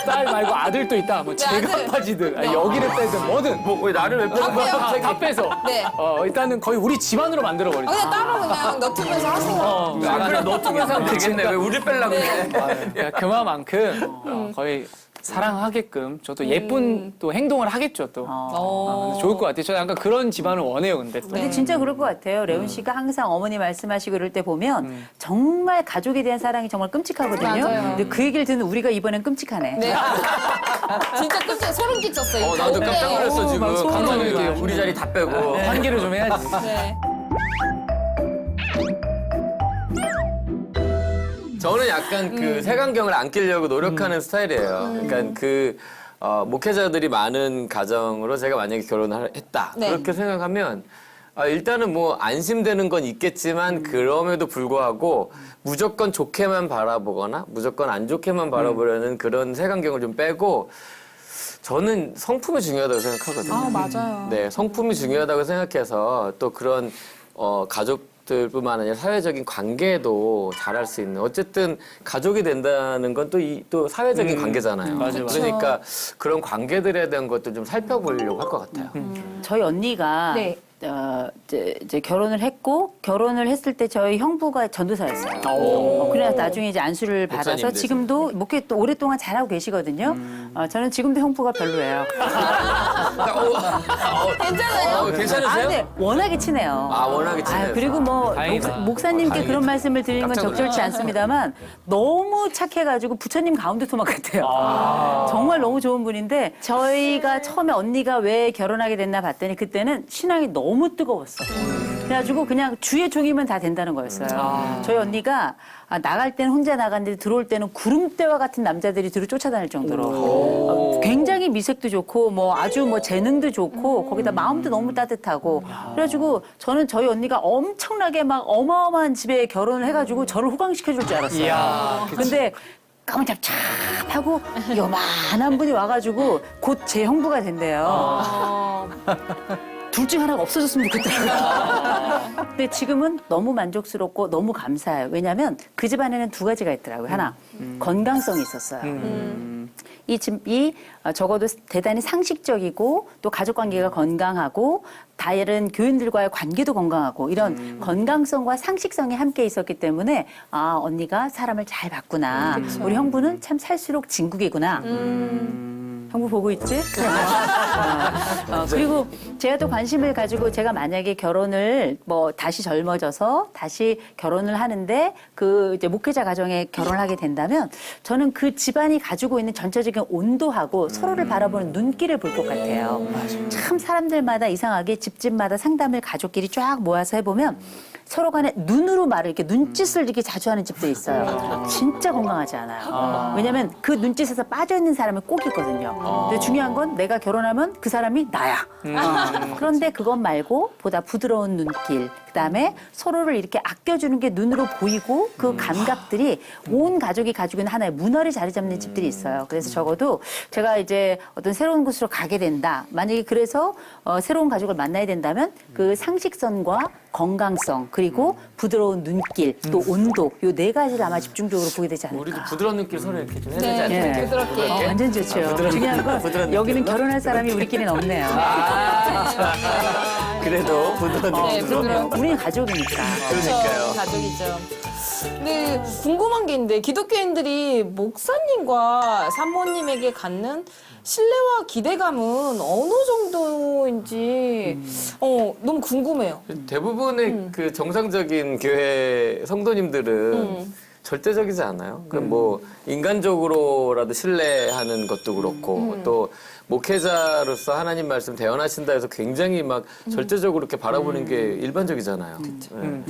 딸 말고 아들도 있다 뭐 제가 아들. 빠지든 여기를 빼든 뭐든 왜 나를 왜 빼는 거야? 갑자기. 다 빼서 네. 일단은 거의 우리 집안으로 만들어 버리죠. 그냥 따로 그냥 너튜브에서 하세요. 안 그래 너 쪽에서 하면 되겠네. 왜 우리 빼려고 그래? 그만큼 거의 사랑하게끔 저도 예쁜 또 행동을 하겠죠 또. 근데 좋을 것 같아요. 저는 약간 그런 집안을 원해요. 근데 또. 근데 진짜 그럴 것 같아요. 레온 씨가 항상 어머니 말씀하시고 그럴 때 보면 정말 가족에 대한 사랑이 정말 끔찍하거든요. 맞아요. 근데 그 얘기를 듣는 우리가 이번엔 끔찍하네. 네. 진짜 깜짝 소름 끼쳤어요. 나도 깜짝 놀랐어 지금. 막 소름 감독님 돋아요. 우리 자리 다 빼고. 환기를 좀 해야지. 네. 저는 약간 그 색안경을 안 끼려고 노력하는 스타일이에요. 그러니까 그 목회자들이 많은 가정으로 제가 만약에 결혼을 했다. 네. 그렇게 생각하면 일단은 뭐 안심되는 건 있겠지만 그럼에도 불구하고 무조건 좋게만 바라보거나 무조건 안 좋게만 바라보려는 그런 색안경을 좀 빼고 저는 성품이 중요하다고 생각하거든요. 맞아요. 네, 성품이 중요하다고 생각해서 또 그런 가족들뿐만 아니라 사회적인 관계도 잘할 수 있는 어쨌든 가족이 된다는 건 또 사회적인 관계잖아요. 맞아요. 그러니까 그런 관계들에 대한 것도 좀 살펴보려고 할 것 같아요. 저희 언니가 네. 이제 결혼을 했고 결혼을 했을 때 저희 형부가 전도사였어요. 그래서 나중에 이제 안수를 받아서 목사님 되세요. 지금도 목회 또 오랫동안 잘하고 계시거든요. 저는 지금도 형부가 별로예요. 괜찮아요? 괜찮으세요? 근데 워낙에 친해요. 워낙에 친해서. 그리고 뭐 다행이다. 목사님께 다행이다. 그런 말씀을 드리는 건 깜짝 적절치 않습니다만 너무 착해가지고 부처님 가운데 토막 같아요. 정말 너무 좋은 분인데 저희가 처음에 언니가 왜 결혼하게 됐나 봤더니 그때는 신앙이 너무 뜨거웠어. 그래가지고 그냥 주의 종이면 다 된다는 거였어요. 저희 언니가 나갈 때는 혼자 나갔는데 들어올 때는 구름대와 같은 남자들이 뒤로 쫓아다닐 정도로 굉장히 미색도 좋고 뭐 아주 뭐 재능도 좋고 거기다 마음도 너무 따뜻하고 그래가지고 저는 저희 언니가 엄청나게 막 어마어마한 집에 결혼을 해가지고 저를 호강시켜줄 줄 알았어요. 이야, 근데 까만잡잡하고 요만한 분이 와가지고 곧 제 형부가 된대요. 둘 중 하나가 없어졌으면 좋겠더라고요. 근데 지금은 너무 만족스럽고 너무 감사해요. 왜냐하면 그 집안에는 두 가지가 있더라고요. 하나, 건강성이 있었어요. 이 집이 적어도 대단히 상식적이고 또 가족관계가 건강하고 다른 교인들과의 관계도 건강하고 이런 건강성과 상식성이 함께 있었기 때문에 언니가 사람을 잘 봤구나. 우리 형부는 참 살수록 진국이구나. 형부 보고 있지? 그리고 제가 또 관심을 가지고 제가 만약에 결혼을 뭐 다시 젊어져서 다시 결혼을 하는데 그 이제 목회자 가정에 결혼을 하게 된다면 저는 그 집안이 가지고 있는 전체적인 온도하고 서로를 바라보는 눈길을 볼 것 같아요. 참 사람들마다 이상하게 집집마다 상담을 가족끼리 쫙 모아서 해보면 서로 간에 눈으로 말을 이렇게 눈짓을 이렇게 자주 하는 집도 있어요. 진짜 건강하지 않아요. 왜냐면 그 눈짓에서 빠져있는 사람이 꼭 있거든요. 근데 중요한 건 내가 결혼하면 그 사람이 나야. 그런데 그것 말고 보다 부드러운 눈길, 그다음에 서로를 이렇게 아껴주는 게 눈으로 보이고 그 감각들이 온 가족이 가지고 있는 하나의 문화를 자리 잡는 집들이 있어요. 그래서 적어도 제가 이제 어떤 새로운 곳으로 가게 된다. 만약에 그래서 새로운 가족을 만나야 된다면 그 상식선과 건강성 그리고 부드러운 눈길 또 온도 요 네 가지를 아마 집중적으로 보게 되지 않을까. 우리도 부드러운 눈길 서로 이렇게 좀 해야 되지 네, 않을까? 부드럽게. 완전 좋죠. 중요한 건 여기는 결혼할 사람이 우리끼리는 없네요. 그래도 부드러운 네, 눈길. 부드러운. 우리는 가족이니까. 그러니까요. 가족이죠. 근데 궁금한 게 있는데 기독교인들이 목사님과 사모님에게 갖는 신뢰와 기대감은 어느 정도인지 너무 궁금해요. 대부분의 그 정상적인 교회 성도님들은 절대적이지 않아요. 그럼 뭐 인간적으로라도 신뢰하는 것도 그렇고 또 목회자로서 하나님 말씀 대언하신다 해서 굉장히 막 절대적으로 이렇게 바라보는 게 일반적이잖아요. 네.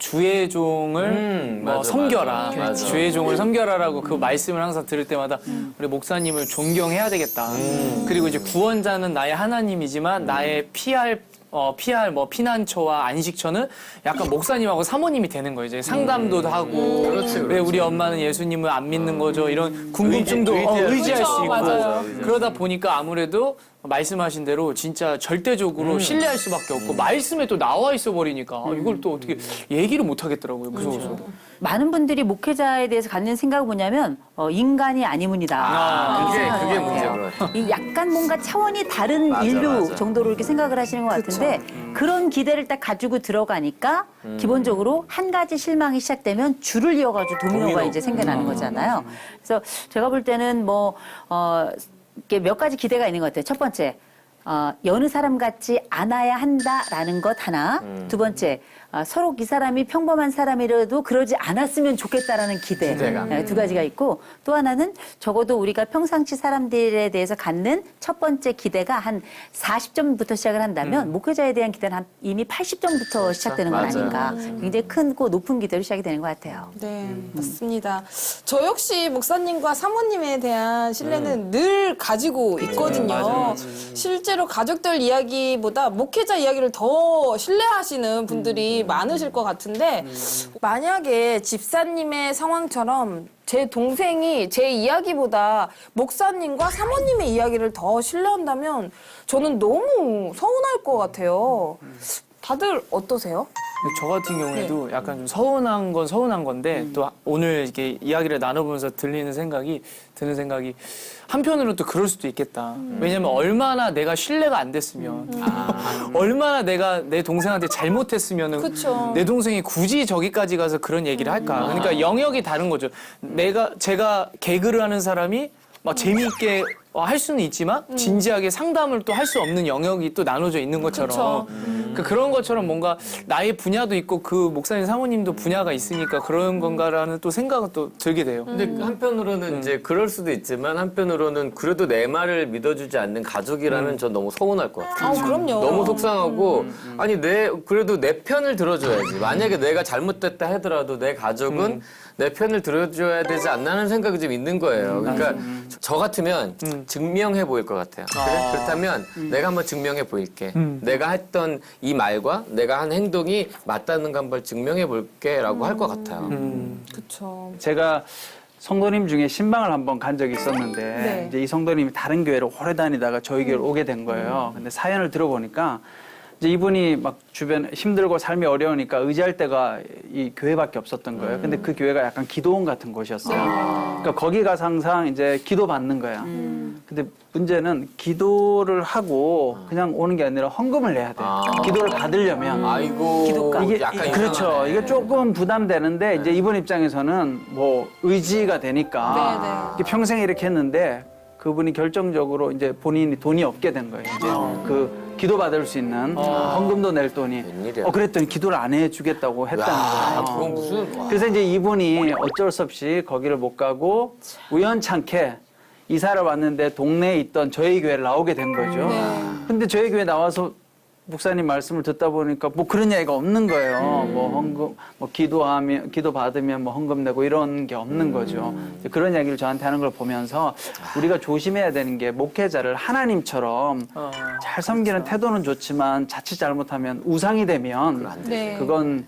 주의 종을 뭐 맞아, 섬겨라. 맞아. 주의 종을 섬겨라라고 그 말씀을 항상 들을 때마다 우리 목사님을 존경해야 되겠다. 그리고 이제 구원자는 나의 하나님이지만 나의 피할 뭐 피난처와 안식처는 약간 목사님하고 사모님이 되는 거예요. 이제 상담도 하고 그렇지, 왜 그렇지. 우리 엄마는 예수님을 안 믿는 거죠. 이런 궁금증도 의지할 그렇죠, 수 있고 맞아요. 그러다 보니까 아무래도 말씀하신 대로 진짜 절대적으로 신뢰할 수밖에 없고 말씀에 또 나와 있어 버리니까 이걸 또 어떻게 얘기를 못 하겠더라고요. 무서워서. 많은 분들이 목회자에 대해서 갖는 생각은 뭐냐면 인간이 아니문이다. 이렇게 그게 생각을 문제인 해요. 것 같아요. 이 약간 뭔가 차원이 다른 맞아, 인류 맞아. 정도로 이렇게 생각을 하시는 것 같은데 그런 기대를 딱 가지고 들어가니까 기본적으로 한 가지 실망이 시작되면 줄을 이어가지고 도미노가 이제 생겨나는 거잖아요. 그래서 제가 볼 때는 이렇게 몇 가지 기대가 있는 것 같아요. 첫 번째, 여느 사람 같지 않아야 한다라는 것 하나. 두 번째, 서로 이 사람이 평범한 사람이라도 그러지 않았으면 좋겠다라는 기대감. 네, 두 가지가 있고 또 하나는 적어도 우리가 평상시 사람들에 대해서 갖는 첫 번째 기대가 한 40점부터 시작을 한다면 목회자에 대한 기대는 이미 80점부터 시작되는 건 맞아요. 아닌가. 굉장히 크고 높은 기대로 시작이 되는 것 같아요. 네, 맞습니다. 저 역시 목사님과 사모님에 대한 신뢰는 늘 가지고 있거든요. 실제로 가족들 이야기보다 목회자 이야기를 더 신뢰하시는 분들이 많으실 것 같은데 만약에 집사님의 상황처럼 제 동생이 제 이야기보다 목사님과 사모님의 이야기를 더 신뢰한다면 저는 너무 서운할 것 같아요. 다들 어떠세요? 근데 저 같은 경우에도 약간 좀 서운한 건 서운한 건데 또 오늘 이렇게 이야기를 나눠보면서 드는 생각이 한편으로는 또 그럴 수도 있겠다. 왜냐면 얼마나 내가 신뢰가 안 됐으면 얼마나 내가 내 동생한테 잘못했으면 그쵸. 내 동생이 굳이 저기까지 가서 그런 얘기를 할까. 그러니까 영역이 다른 거죠. 제가 개그를 하는 사람이 막 재미있게 할 수는 있지만 진지하게 상담을 또 할 수 없는 영역이 또 나눠져 있는 것처럼 그런 것처럼 뭔가 나의 분야도 있고 그 목사님 사모님도 분야가 있으니까 그런 건가라는 또 생각은 또 들게 돼요. 근데 한편으로는 이제 그럴 수도 있지만 한편으로는 그래도 내 말을 믿어주지 않는 가족이라면 전 너무 서운할 것 같아요. 그럼요. 너무 속상하고 아니 그래도 내 편을 들어줘야지. 만약에 내가 잘못됐다 하더라도 내 가족은 내 편을 들어줘야 되지 않나는 생각이 좀 있는 거예요. 그러니까 저 같으면 증명해 보일 것 같아요. 그래? 그렇다면 내가 한번 증명해 보일게. 내가 했던 이 말과 내가 한 행동이 맞다는 거 한번 증명해 볼게라고 할 것 같아요. 그렇죠. 제가 성도님 중에 신방을 한번 간 적이 있었는데 네. 이제 이 성도님이 다른 교회를 오래 다니다가 저희 교회를 오게 된 거예요. 근데 사연을 들어보니까 이제 이분이 막 주변 힘들고 삶이 어려우니까 의지할 데가 이 교회밖에 없었던 거예요. 근데 그 교회가 약간 기도원 같은 곳이었어요. 그러니까 거기 가서 항상 이제 기도 받는 거야. 근데 문제는 기도를 하고 그냥 오는 게 아니라 헌금을 내야 돼. 기도를 받으려면. 아이고 기독가. 이게 약간 그렇죠. 이상하네. 이게 조금 부담되는데 이제 이분 입장에서는 뭐 의지가 되니까 이게 평생 이렇게 했는데 그분이 결정적으로 이제 본인이 돈이 없게 된 거예요. 이제 그 기도 받을 수 있는 헌금도 낼 돈이. 웬일이야. 그랬더니 기도를 안 해주겠다고 했다는 거예요. 그건 무슨 와. 그래서 이제 이분이 어쩔 수 없이 거기를 못 가고 우연찮게 이사를 왔는데 동네에 있던 저희 교회를 나오게 된 거죠. 근데 저희 교회 나와서 목사님 말씀을 듣다 보니까 뭐 그런 얘기가 없는 거예요. 뭐 헌금, 뭐 기도 받으면 뭐 헌금 내고 이런 게 없는 거죠. 그런 얘기를 저한테 하는 걸 보면서 우리가 조심해야 되는 게 목회자를 하나님처럼 잘 섬기는 태도는 좋지만 자칫 잘못하면 우상이 되면 네. 그건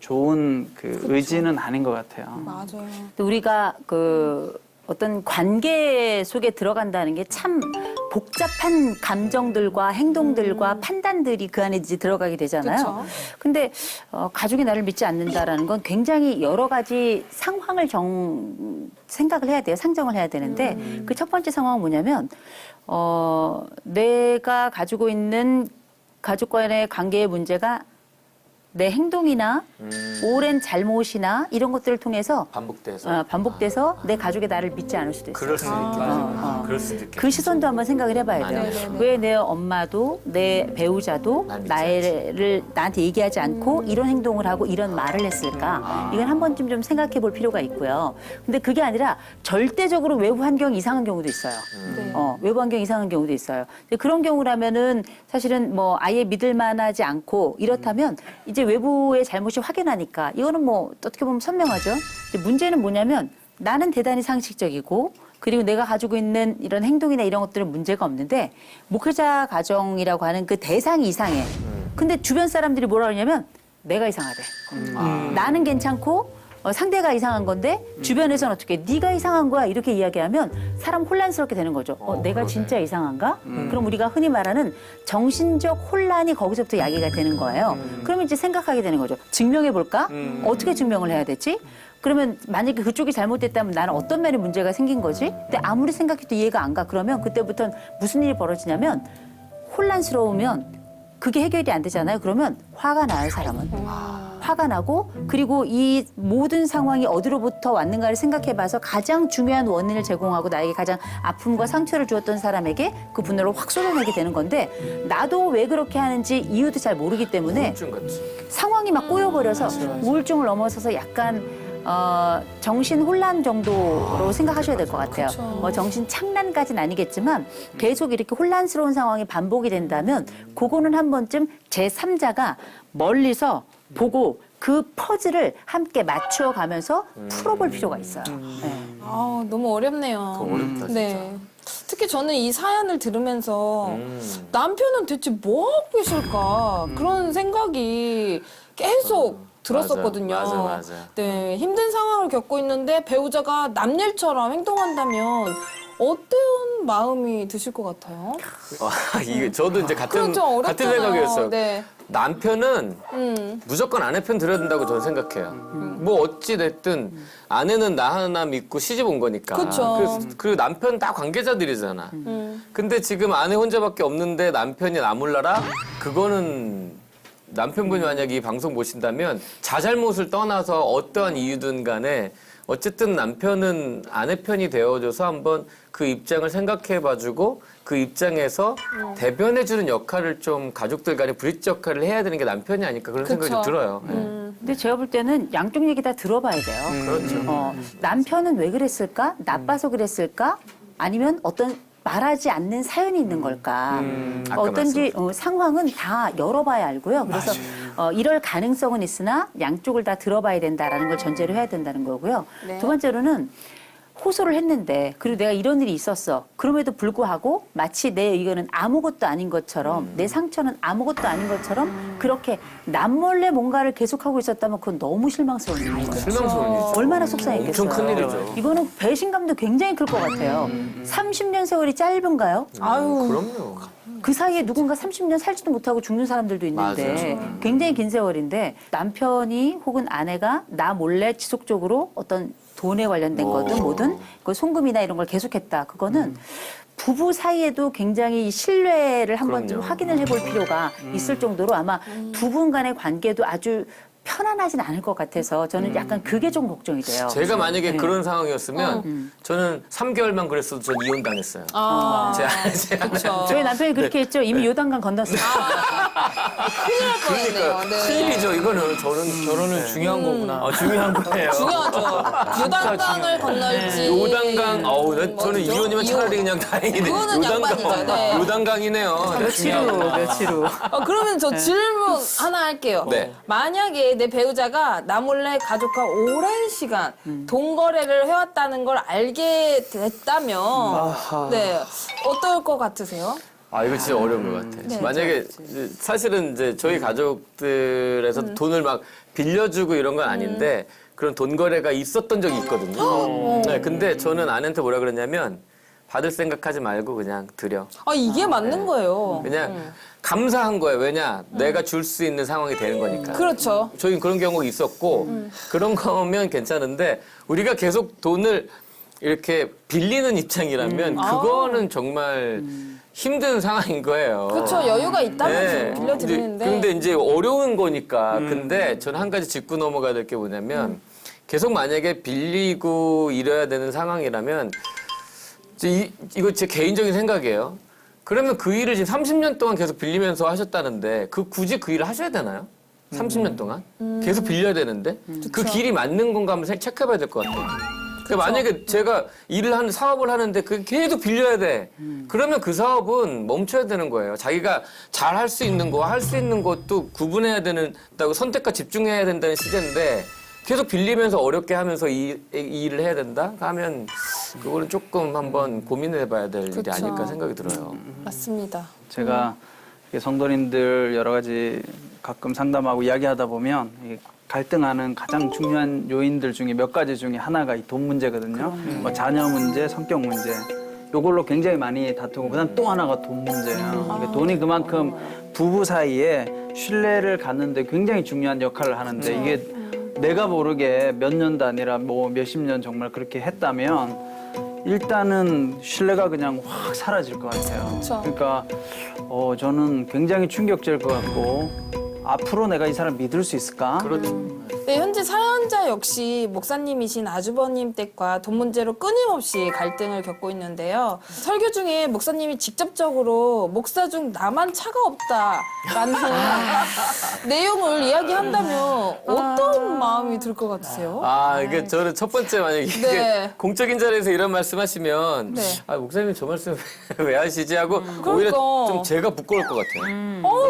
좋은 그 의지는 아닌 것 같아요. 맞아요. 또 우리가 어떤 관계 속에 들어간다는 게 참 복잡한 감정들과 행동들과 판단들이 그 안에 이제 들어가게 되잖아요. 그쵸. 근데 가족이 나를 믿지 않는다라는 건 굉장히 여러 가지 상황을 생각을 해야 돼요. 상정을 해야 되는데 그 첫 번째 상황은 뭐냐면 내가 가지고 있는 가족 간의 관계의 문제가 내 행동이나 오랜 잘못이나 이런 것들을 통해서 반복돼서 내 가족이 나를 믿지 않을 수도 있어요. 그럴 수도 있겠죠. 그럴 수도 있겠죠. 그 시선도 한번 생각을 해봐야 돼요. 왜 내 엄마도 내 배우자도 나한테 얘기하지 않고 이런 행동을 하고 이런 말을 했을까? 이건 한 번쯤 좀 생각해 볼 필요가 있고요. 근데 그게 아니라 절대적으로 외부 환경 이상한 경우도 있어요. 외부 환경 이상한 경우도 있어요. 근데 그런 경우라면은 사실은 뭐 아예 믿을 만하지 않고 이렇다면 이제 외부의 잘못이 확연하니까 이거는 뭐 어떻게 보면 선명하죠. 이제 문제는 뭐냐면 나는 대단히 상식적이고 그리고 내가 가지고 있는 이런 행동이나 이런 것들은 문제가 없는데 목회자 가정이라고 하는 그 대상이 이상해. 근데 주변 사람들이 뭐라 그러냐면 내가 이상하대. 나는 괜찮고 상대가 이상한 건데 주변에서는 어떻게 네가 이상한 거야 이렇게 이야기하면 사람 혼란스럽게 되는 거죠. 내가 그러네. 진짜 이상한가? 그럼 우리가 흔히 말하는 정신적 혼란이 거기서부터 야기가 되는 거예요. 그러면 이제 생각하게 되는 거죠. 증명해 볼까? 어떻게 증명을 해야 되지? 그러면 만약에 그쪽이 잘못됐다면 나는 어떤 면에 문제가 생긴 거지? 근데 아무리 생각해도 이해가 안 가. 그러면 그때부터는 무슨 일이 벌어지냐면 혼란스러우면 그게 해결이 안 되잖아요. 그러면 화가 나요, 사람은. 화가 나고 그리고 이 모든 상황이 어디로부터 왔는가를 생각해봐서 가장 중요한 원인을 제공하고 나에게 가장 아픔과 상처를 주었던 사람에게 그 분노를 확 쏟아내게 되는 건데 나도 왜 그렇게 하는지 이유도 잘 모르기 때문에 우울증 같이. 상황이 막 꼬여버려서 우울증을 넘어서서 약간 정신 혼란 정도로 생각하셔야 될 것 같아요. 정신 착란까지는 아니겠지만 계속 이렇게 혼란스러운 상황이 반복이 된다면 그거는 한 번쯤 제3자가 멀리서 보고 그 퍼즐을 함께 맞추어 가면서 풀어볼 필요가 있어요. 네. 아, 너무 어렵네요. 더 어렵다, 진짜. 네. 특히 저는 이 사연을 들으면서 남편은 대체 뭐 하고 계실까 그런 생각이 계속 들었었거든요. 맞아. 네, 힘든 상황을 겪고 있는데 배우자가 남일처럼 행동한다면 어떤 마음이 드실 것 같아요? 이게 저도 이제 같은 그렇죠, 어렵잖아요. 생각이었어요. 네. 남편은 무조건 아내 편 들어야 된다고 저는 생각해요. 뭐 어찌 됐든 아내는 나 하나 믿고 시집 온 거니까. 그쵸. 그 남편 다 관계자들이잖아. 근데 지금 아내 혼자밖에 없는데 남편이 나 몰라라? 그거는 남편분이 만약에 이 방송 보신다면 자잘못을 떠나서 어떠한 이유든 간에 어쨌든 남편은 아내 편이 되어줘서 한번 그 입장을 생각해봐주고 그 입장에서 대변해주는 역할을 좀 가족들 간에 브릿지 역할을 해야 되는 게 남편이 아닐까 그런 생각이 좀 그쵸. 들어요. 근데 제가 볼 때는 양쪽 얘기 다 들어봐야 돼요. 그렇죠. 남편은 왜 그랬을까? 나빠서 그랬을까? 아니면 어떤 말하지 않는 사연이 있는 걸까? 아까 어떤지 상황은 다 열어봐야 알고요. 그래서 이럴 가능성은 있으나 양쪽을 다 들어봐야 된다라는 걸 전제로 해야 된다는 거고요. 네. 두 번째로는 호소를 했는데 그리고 내가 이런 일이 있었어. 그럼에도 불구하고 마치 내 이거는 아무것도 아닌 것처럼 내 상처는 아무것도 아닌 것처럼 그렇게 남몰래 뭔가를 계속하고 있었다면 그건 너무 실망스러운 일인 거예요. 실망스러운 일이죠. 얼마나 속상했겠어요. 엄청 큰일이죠. 이거는 배신감도 굉장히 클 것 같아요. 30년 세월이 짧은가요? 아유. 그럼요. 그 사이에 누군가 30년 살지도 못하고 죽는 사람들도 있는데 맞아요. 굉장히 긴 세월인데 남편이 혹은 아내가 나 몰래 지속적으로 어떤 돈에 관련된 거든 뭐든 그 송금이나 이런 걸 계속했다. 그거는 부부 사이에도 굉장히 신뢰를 한번 좀 그럼요. 확인을 해볼 필요가 있을 정도로 아마 두 분 간의 관계도 아주 편안하진 않을 것 같아서 저는 약간 그게 좀 걱정이 돼요. 제가 만약에 그런 상황이었으면 저는 3개월만 그랬어도 전 이혼당했어요. 아, 제 그렇죠. 저희 남편이 그렇게 했죠. 이미 요단강 건넜어요. 큰일 날 뻔했네요. 네. 큰일이죠. 이거는 저는 결혼은 중요한 거구나. 중요한 거예요. 중요하죠. 요단강을 건널지. 요단강, 저는 이혼이면 차라리 그냥 다행이네. 그거는 양반이죠, 네. 요단강이네요. 며칠 후. 그러면 저 질문 하나 할게요. 네. 만약에 내 배우자가 나 몰래 가족과 오랜 시간 돈 거래를 해왔다는 걸 알게 됐다면, 네, 어떨 것 같으세요? 이거 진짜 어려운 것 같아요. 네. 만약에 이제 사실은 이제 저희 가족들에서 돈을 막 빌려주고 이런 건 아닌데 그런 돈 거래가 있었던 적이 있거든요. 네, 근데 저는 아내한테 뭐라 그랬냐면 받을 생각하지 말고 그냥 드려. 이게 맞는 거예요. 그냥 감사한 거예요. 왜냐? 내가 줄 수 있는 상황이 되는 거니까. 그렇죠. 저희 그런 경우가 있었고 그런 거면 괜찮은데 우리가 계속 돈을 이렇게 빌리는 입장이라면 그거는 정말 힘든 상황인 거예요. 그렇죠. 여유가 있다면 좀 빌려드리는데. 근데 이제 어려운 거니까. 근데 저는 한 가지 짚고 넘어가야 될 게 뭐냐면 계속 만약에 빌리고 이래야 되는 상황이라면 이거 제 개인적인 생각이에요. 그러면 그 일을 지금 30년 동안 계속 빌리면서 하셨다는데 굳이 그 일을 하셔야 되나요? 30년 동안? 계속 빌려야 되는데? 그 길이 맞는 건가 한번 체크해봐야 될 것 같아요. 만약에 제가 사업을 하는데 그게 계속 빌려야 돼. 그러면 그 사업은 멈춰야 되는 거예요. 자기가 잘 할 수 있는 거, 할 수 있는 것도 구분해야 된다고 선택과 집중해야 된다는 시대인데 계속 빌리면서 어렵게 하면서 이 일을 해야 된다? 하면 그거는 조금 한번 고민을 해봐야 될 일이 그쵸. 아닐까 생각이 들어요. 맞습니다. 제가 이렇게 성도님들 여러 가지 가끔 상담하고 이야기하다 보면 이 갈등하는 가장 중요한 요인들 중에 몇 가지 중에 하나가 이 돈 문제거든요. 뭐 자녀 문제, 성격 문제. 요걸로 굉장히 많이 다투고 그다음 또 하나가 돈 문제예요. 이게 돈이 그만큼 부부 사이에 신뢰를 갖는데 굉장히 중요한 역할을 하는데 이게 내가 모르게 몇 년도 아니라 뭐 몇십 년 정말 그렇게 했다면 일단은 신뢰가 그냥 확 사라질 것 같아요. 그쵸. 그러니까 저는 굉장히 충격적일 것 같고 앞으로 내가 이 사람 믿을 수 있을까? 네, 현재 사연자 역시 목사님이신 아주버님 댁과 돈 문제로 끊임없이 갈등을 겪고 있는데요. 설교 중에 목사님이 직접적으로 목사 중 나만 차가 없다라는 내용을 이야기한다면 어떤 마음이 들 것 같으세요? 이게 저는 첫 번째 만약에 이게 네. 공적인 자리에서 이런 말씀하시면 네. 목사님 저 말씀 왜 하시지 하고 그러니까. 오히려 좀 제가 부끄러울 것 같아요.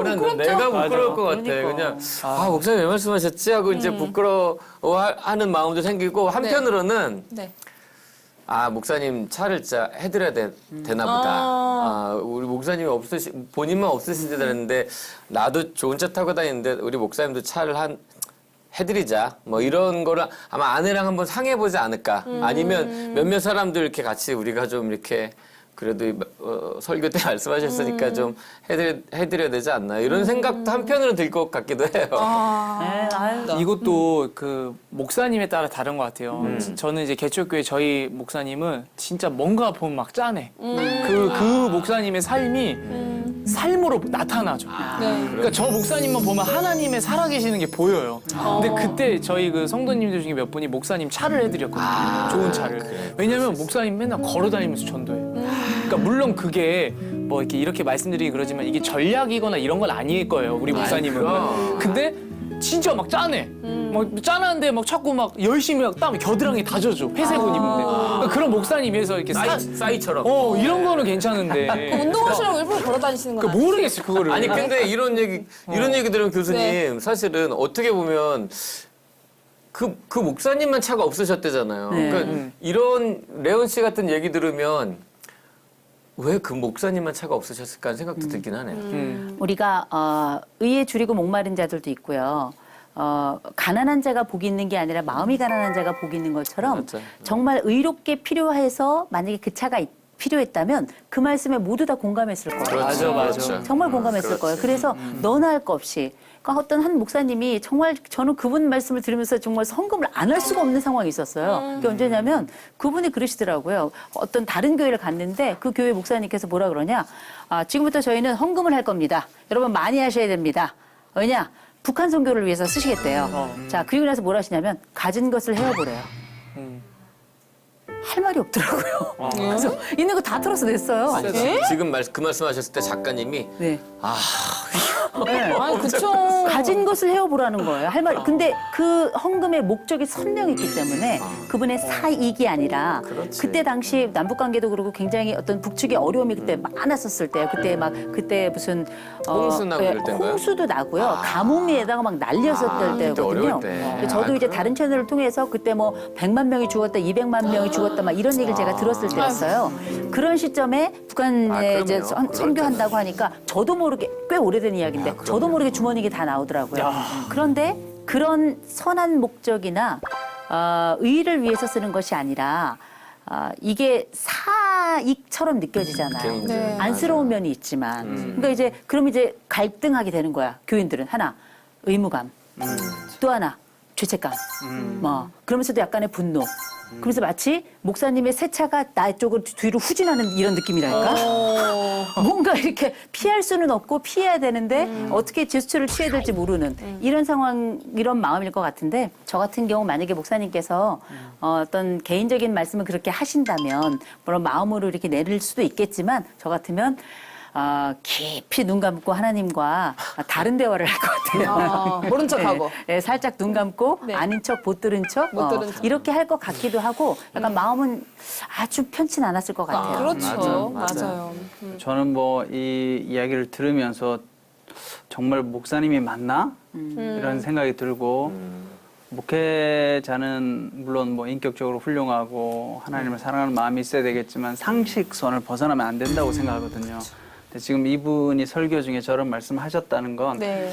그냥 그렇죠. 내가 부끄러울 것 같아. 그냥 목사님 왜 말씀하셨지 하고 이제 부끄러워하는 마음도 생기고 한편으로는 네. 목사님 차를 진짜 해드려야 되나 보다. 우리 목사님이 본인만 없으시지 않는데 나도 좋은 차 타고 다니는데 우리 목사님도 차를 해드리자. 뭐 이런 거를 아마 아내랑 한번 상의해보지 않을까. 아니면 몇몇 사람들 이렇게 같이 우리가 좀 이렇게 그래도 설교 때 말씀하셨으니까 좀 해드려야 되지 않나. 이런 생각도 한편으로는 들 것 같기도 해요. 네, 아유. 이것도 그 목사님에 따라 다른 것 같아요. 저는 이제 개척교회 저희 목사님은 진짜 뭔가 보면 막 짠해. 그 목사님의 삶이 삶으로 나타나죠. 네. 그러니까 저 목사님만 보면 하나님의 살아계시는 게 보여요. 근데 그때 저희 그 성도님들 중에 몇 분이 목사님 차를 해드렸거든요. 좋은 차를. 왜냐면 목사님 맨날 걸어다니면서 전도해요. 그러니까 물론 그게 뭐 이렇게 말씀드리기 그러지만 이게 전략이거나 이런 건 아닐 거예요. 우리 목사님은. 근데 진짜 막 짠해. 막 짠한데 막 자꾸 막 열심히 막 땀 겨드랑이 다 젖어. 회색 옷 입는데. 그러니까 그런 목사님에서 이렇게 싸이처럼. 이런 거는 괜찮은데. 운동하시라고 일부러 걸어 다니시는 건 아니에요? 모르겠어 그거를. 아니 근데 이런 얘기 들으면 교수님 네. 사실은 어떻게 보면 그 목사님만 차가 없으셨대잖아요. 네. 그러니까 이런 레온 씨 같은 얘기 들으면 왜 그 목사님만 차가 없으셨을까 하는 생각도 들긴 하네요. 우리가 의에 줄이고 목마른 자들도 있고요. 가난한 자가 복이 있는 게 아니라 마음이 가난한 자가 복이 있는 것처럼 맞아. 정말 의롭게 필요해서 만약에 그 차가 필요했다면 그 말씀에 모두 다 공감했을 거예요. 맞아. 그렇죠. 정말 공감했을 거예요. 그래서 너나 할 거 없이. 그러니까 어떤 한 목사님이 정말 저는 그분 말씀을 들으면서 정말 헌금을 안 할 수가 없는 상황이 있었어요. 그게 언제냐면 그분이 그러시더라고요. 어떤 다른 교회를 갔는데 그 교회 목사님께서 뭐라 그러냐. 지금부터 저희는 헌금을 할 겁니다. 여러분 많이 하셔야 됩니다. 왜냐? 북한 선교를 위해서 쓰시겠대요. 자, 그리고 나서 뭘 하시냐면 가진 것을 헤어보래요. 할 말이 없더라고요. 그래서 있는 거 다 털어서 냈어요. 지금 그 말씀하셨을 때 작가님이 네. 네. 아니, 그쵸. 가진 것을 헤어보라는 거예요. 할 말. 근데 그 헌금의 목적이 선명했기 때문에 그분의 사익이 아니라 그때 당시 남북 관계도 그렇고 굉장히 어떤 북측의 어려움이 그때 많았었을 때요. 그때 무슨 홍수 나고 이럴 때인가요? 홍수도 나고요. 가뭄에다가 막 날렸었을 그때 때거든요. 어려울 때. 저도 이제 다른 채널을 통해서 그때 뭐 100만 명이 죽었다, 200만 명이 죽었다 막 이런 얘기를 제가 들었을 때였어요. 그런 시점에 북한에 이제 그럼요. 선교한다고 하니까 저도 모르게 꽤 오래된 이야기인데 저도 모르게 주머니에 다 나오더라고요. 그런데 그런 선한 목적이나 의의를 위해서 쓰는 것이 아니라 이게 사익처럼 느껴지잖아요. 네. 안쓰러운 면이 있지만. 그러니까 이제 그럼 이제 갈등하게 되는 거야. 교인들은 하나 의무감, 또 하나 죄책감, 뭐 그러면서도 약간의 분노. 그러면서 마치 목사님의 새 차가 나 쪽으로 뒤로 후진하는 이런 느낌이랄까? 뭔가 이렇게 피할 수는 없고 피해야 되는데 어떻게 제스처를 취해야 될지 모르는 이런 상황, 이런 마음일 것 같은데 저 같은 경우 만약에 목사님께서 어떤 개인적인 말씀을 그렇게 하신다면 물론 마음으로 이렇게 내릴 수도 있겠지만 저 같으면 깊이 눈 감고 하나님과 다른 대화를 할 것 같아요. 모른 척하고. 네, 살짝 눈 감고 네. 아닌 척, 못 들은 척, 못 들은 척. 이렇게 할 것 같기도 하고 약간 마음은 아주 편치 않았을 것 같아요. 그렇죠. 맞아. 맞아요. 저는 뭐 이 이야기를 들으면서 정말 목사님이 맞나? 이런 생각이 들고 목회자는 물론 뭐 인격적으로 훌륭하고 하나님을 사랑하는 마음이 있어야 되겠지만 상식선을 벗어나면 안 된다고 생각하거든요. 근데 지금 이분이 설교 중에 저런 말씀하셨다는 건 네.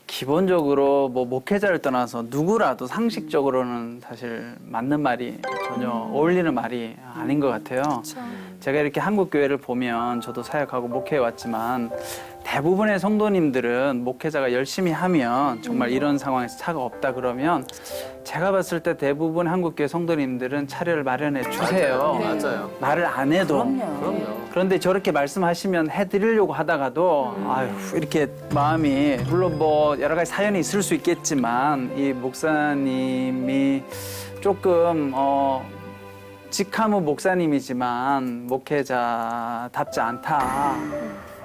기본적으로 뭐 목회자를 떠나서 누구라도 상식적으로는 사실 맞는 말이 전혀 어울리는 말이 아닌 것 같아요. 제가 이렇게 한국 교회를 보면 저도 사역하고 목회해 왔지만 대부분의 성도님들은 목회자가 열심히 하면 정말 이런 상황에서 차가 없다 그러면 제가 봤을 때 대부분 한국 교회 성도님들은 차례를 마련해 주세요. 맞아요. 말을 안 해도. 그럼요. 그런데 저렇게 말씀하시면 해드리려고 하다가도 아유 이렇게 마음이 물론 뭐 여러 가지 사연이 있을 수 있겠지만 이 목사님이 조금 직함은 목사님이지만 목회자답지 않다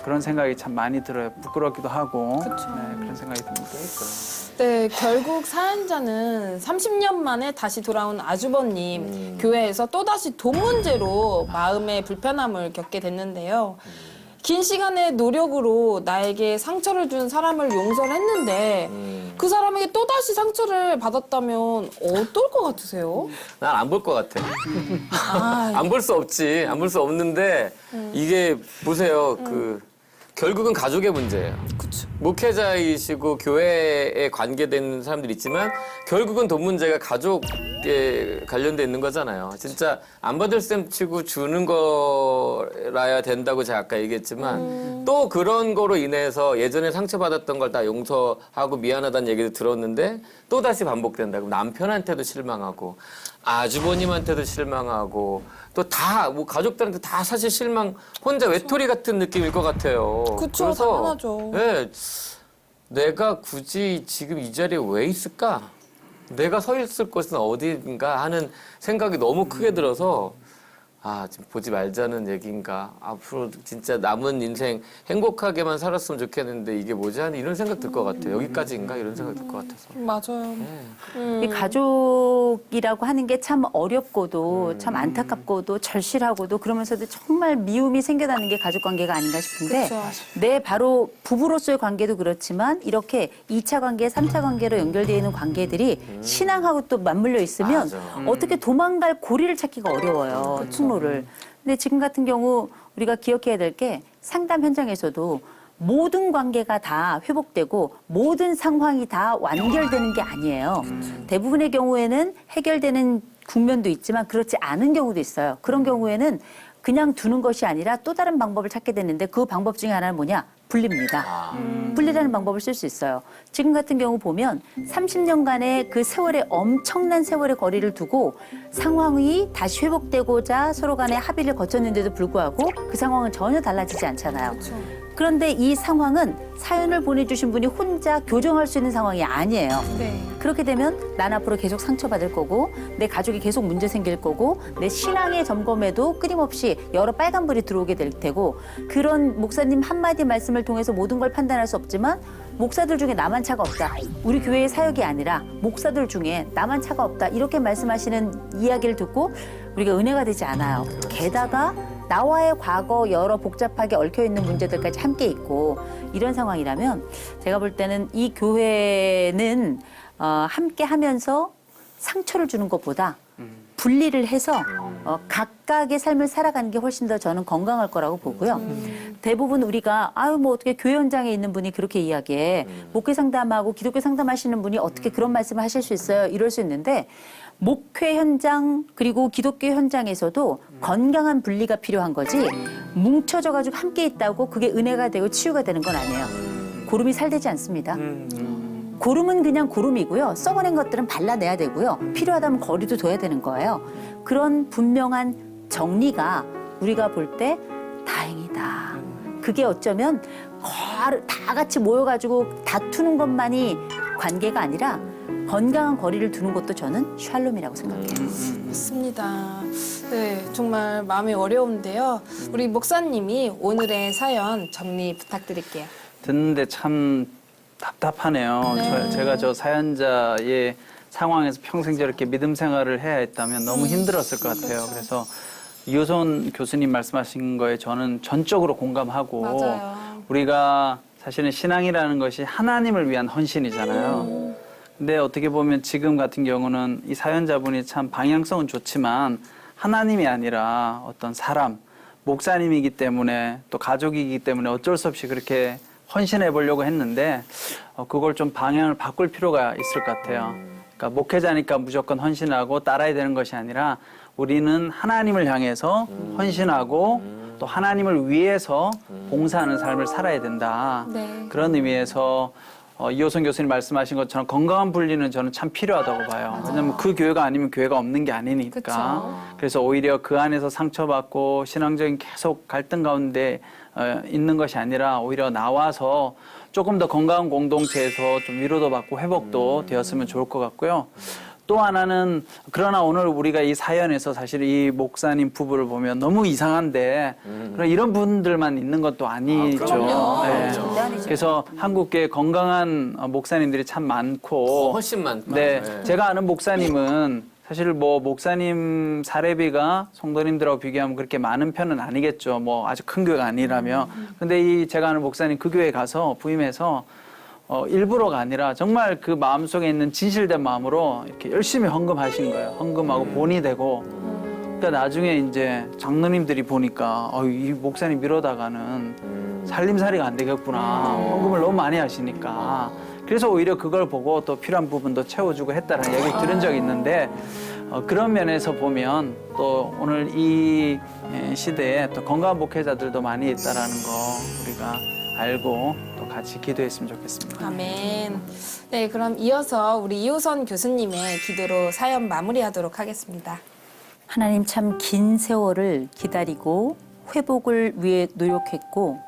그런 생각이 참 많이 들어요. 부끄럽기도 하고 네, 그런 생각이 듭니다. 네, 결국 사연자는 30년 만에 다시 돌아온 아주버님 교회에서 또다시 돈 문제로 마음의 불편함을 겪게 됐는데요. 긴 시간의 노력으로 나에게 상처를 준 사람을 용서를 했는데 그 사람에게 또다시 상처를 받았다면 어떨 것 같으세요? 난 안 볼 것 같아. 아, 안 볼 수 없지. 안 볼 수 없는데 이게 보세요. 결국은 가족의 문제예요. 목회자이시고 교회에 관계된 사람들이 있지만 결국은 돈 문제가 가족에 관련돼 있는 거잖아요. 진짜 안 받을 셈 치고 주는 거라야 된다고 제가 아까 얘기했지만 또 그런 거로 인해서 예전에 상처받았던 걸 다 용서하고 미안하다는 얘기도 들었는데 또 다시 반복된다. 그럼 남편한테도 실망하고 아주버님한테도 실망하고 또 다 뭐 가족들한테 다 사실 실망 혼자 외톨이 같은 느낌일 것 같아요. 그쵸, 당연하죠. 네, 내가 굳이 지금 이 자리에 왜 있을까? 내가 서 있을 곳은 어디인가 하는 생각이 너무 크게 들어서 지금 보지 말자는 얘기인가? 앞으로 진짜 남은 인생 행복하게만 살았으면 좋겠는데 이게 뭐지? 하는 이런 생각 들 것 같아요. 여기까지인가? 이런 생각 들 것 같아서. 맞아요. 이 가족이라고 하는 게 참 어렵고도 참 안타깝고도 절실하고도 그러면서도 정말 미움이 생겨나는 게 가족 관계가 아닌가 싶은데 그쵸. 내 바로 부부로서의 관계도 그렇지만 이렇게 2차 관계, 3차 관계로 연결되어 있는 관계들이 신앙하고 또 맞물려 있으면 맞아. 어떻게 도망갈 고리를 찾기가 어려워요. 통로를. 근데 지금 같은 경우 우리가 기억해야 될 게 상담 현장에서도 모든 관계가 다 회복되고 모든 상황이 다 완결되는 게 아니에요. 대부분의 경우에는 해결되는 국면도 있지만 그렇지 않은 경우도 있어요. 그런 경우에는 그냥 두는 것이 아니라 또 다른 방법을 찾게 되는데 그 방법 중에 하나는 뭐냐? 분리입니다. 분리라는 방법을 쓸 수 있어요. 지금 같은 경우 보면 30년간의 그 세월의 엄청난 세월의 거리를 두고 상황이 다시 회복되고자 서로 간에 합의를 거쳤는데도 불구하고 그 상황은 전혀 달라지지 않잖아요. 그런데 이 상황은 사연을 보내주신 분이 혼자 교정할 수 있는 상황이 아니에요. 네. 그렇게 되면 난 앞으로 계속 상처받을 거고 내 가족이 계속 문제 생길 거고 내 신앙의 점검에도 끊임없이 여러 빨간불이 들어오게 될 테고 그런 목사님 한마디 말씀을 통해서 모든 걸 판단할 수 없지만 목사들 중에 나만 차가 없다. 우리 교회의 사역이 아니라 목사들 중에 나만 차가 없다. 이렇게 말씀하시는 이야기를 듣고 우리가 은혜가 되지 않아요. 게다가 나와의 과거 여러 복잡하게 얽혀있는 문제들까지 함께 있고 이런 상황이라면 제가 볼 때는 이 교회는 함께 하면서 상처를 주는 것보다 분리를 해서 각각의 삶을 살아가는 게 훨씬 더 저는 건강할 거라고 보고요. 대부분 우리가 뭐 어떻게 교회 현장에 있는 분이 그렇게 이야기해. 목회 상담하고 기독교 상담하시는 분이 어떻게 그런 말씀을 하실 수 있어요. 이럴 수 있는데 목회 현장 그리고 기독교 현장에서도 건강한 분리가 필요한 거지 뭉쳐져가지고 함께 있다고 그게 은혜가 되고 치유가 되는 건 아니에요. 고름이 살되지 않습니다. 고름은 그냥 고름이고요. 썩어낸 것들은 발라내야 되고요. 필요하다면 거리도 둬야 되는 거예요. 그런 분명한 정리가 우리가 볼 때 다행이다. 그게 어쩌면 다 같이 모여가지고 다투는 것만이 관계가 아니라 건강한 거리를 두는 것도 저는 샬롬이라고 생각해요. 맞습니다. 네, 정말 마음이 어려운데요. 우리 목사님이 오늘의 사연 정리 부탁드릴게요. 듣는데 참 답답하네요. 네. 제가 저 사연자의 상황에서 평생 저렇게 믿음 생활을 해야 했다면 너무 힘들었을 것 같아요. 그래서 이호선 교수님 말씀하신 거에 저는 전적으로 공감하고 맞아요. 우리가 사실은 신앙이라는 것이 하나님을 위한 헌신이잖아요. 근데 어떻게 보면 지금 같은 경우는 이 사연자분이 참 방향성은 좋지만 하나님이 아니라 어떤 사람, 목사님이기 때문에 또 가족이기 때문에 어쩔 수 없이 그렇게 헌신해 보려고 했는데 그걸 좀 방향을 바꿀 필요가 있을 것 같아요. 그러니까 목회자니까 무조건 헌신하고 따라야 되는 것이 아니라 우리는 하나님을 향해서 헌신하고 또 하나님을 위해서 봉사하는 삶을 살아야 된다. 네. 그런 의미에서 이호선 교수님 말씀하신 것처럼 건강한 분리는 저는 참 필요하다고 봐요. 왜냐하면 그 교회가 아니면 교회가 없는 게 아니니까. 그쵸. 그래서 오히려 그 안에서 상처받고 신앙적인 계속 갈등 가운데 있는 것이 아니라 오히려 나와서 조금 더 건강한 공동체에서 좀 위로도 받고 회복도 되었으면 좋을 것 같고요. 또 하나는 그러나 오늘 우리가 이 사연에서 사실 이 목사님 부부를 보면 너무 이상한데 이런 분들만 있는 것도 아니죠. 그럼요. 네. 절대 아니죠. 그래서 한국계 건강한 목사님들이 참 많고 훨씬 많다. 네, 네. 제가 아는 목사님은 사실 뭐 목사님 사례비가 성도님들하고 비교하면 그렇게 많은 편은 아니겠죠. 뭐 아주 큰 교회가 아니라면. 근데 이 제가 아는 목사님 그 교회에 가서 부임해서 일부러가 아니라 정말 그 마음속에 있는 진실된 마음으로 이렇게 열심히 헌금하신 거예요. 헌금하고 본이 되고. 그러니까 나중에 이제 장로님들이 보니까 이 목사님 미뤄다가는 살림살이가 안 되겠구나. 헌금을 너무 많이 하시니까. 그래서 오히려 그걸 보고 또 필요한 부분도 채워주고 했다는 얘기를 들은 적이 있는데 그런 면에서 보면 또 오늘 이 시대에 또 건강한 목회자들도 많이 있다라는 거 우리가 알고 또 같이 기도했으면 좋겠습니다. 아멘. 네, 그럼 이어서 우리 이호선 교수님의 기도로 사연 마무리하도록 하겠습니다. 하나님 참 긴 세월을 기다리고 회복을 위해 노력했고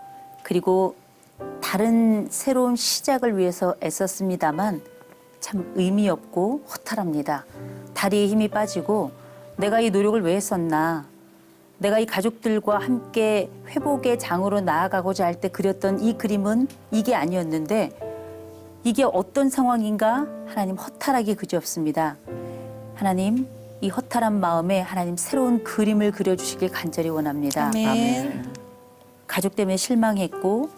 그리고 다른 새로운 시작을 위해서 애썼습니다만 참 의미 없고 허탈합니다. 다리에 힘이 빠지고 내가 이 노력을 왜 했었나? 내가 이 가족들과 함께 회복의 장으로 나아가고자 할 때 그렸던 이 그림은 이게 아니었는데 이게 어떤 상황인가? 하나님 허탈하기 그지없습니다. 하나님 이 허탈한 마음에 하나님 새로운 그림을 그려주시길 간절히 원합니다. 아멘. 가족 때문에 실망했고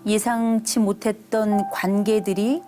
예상치 못했던 관계들이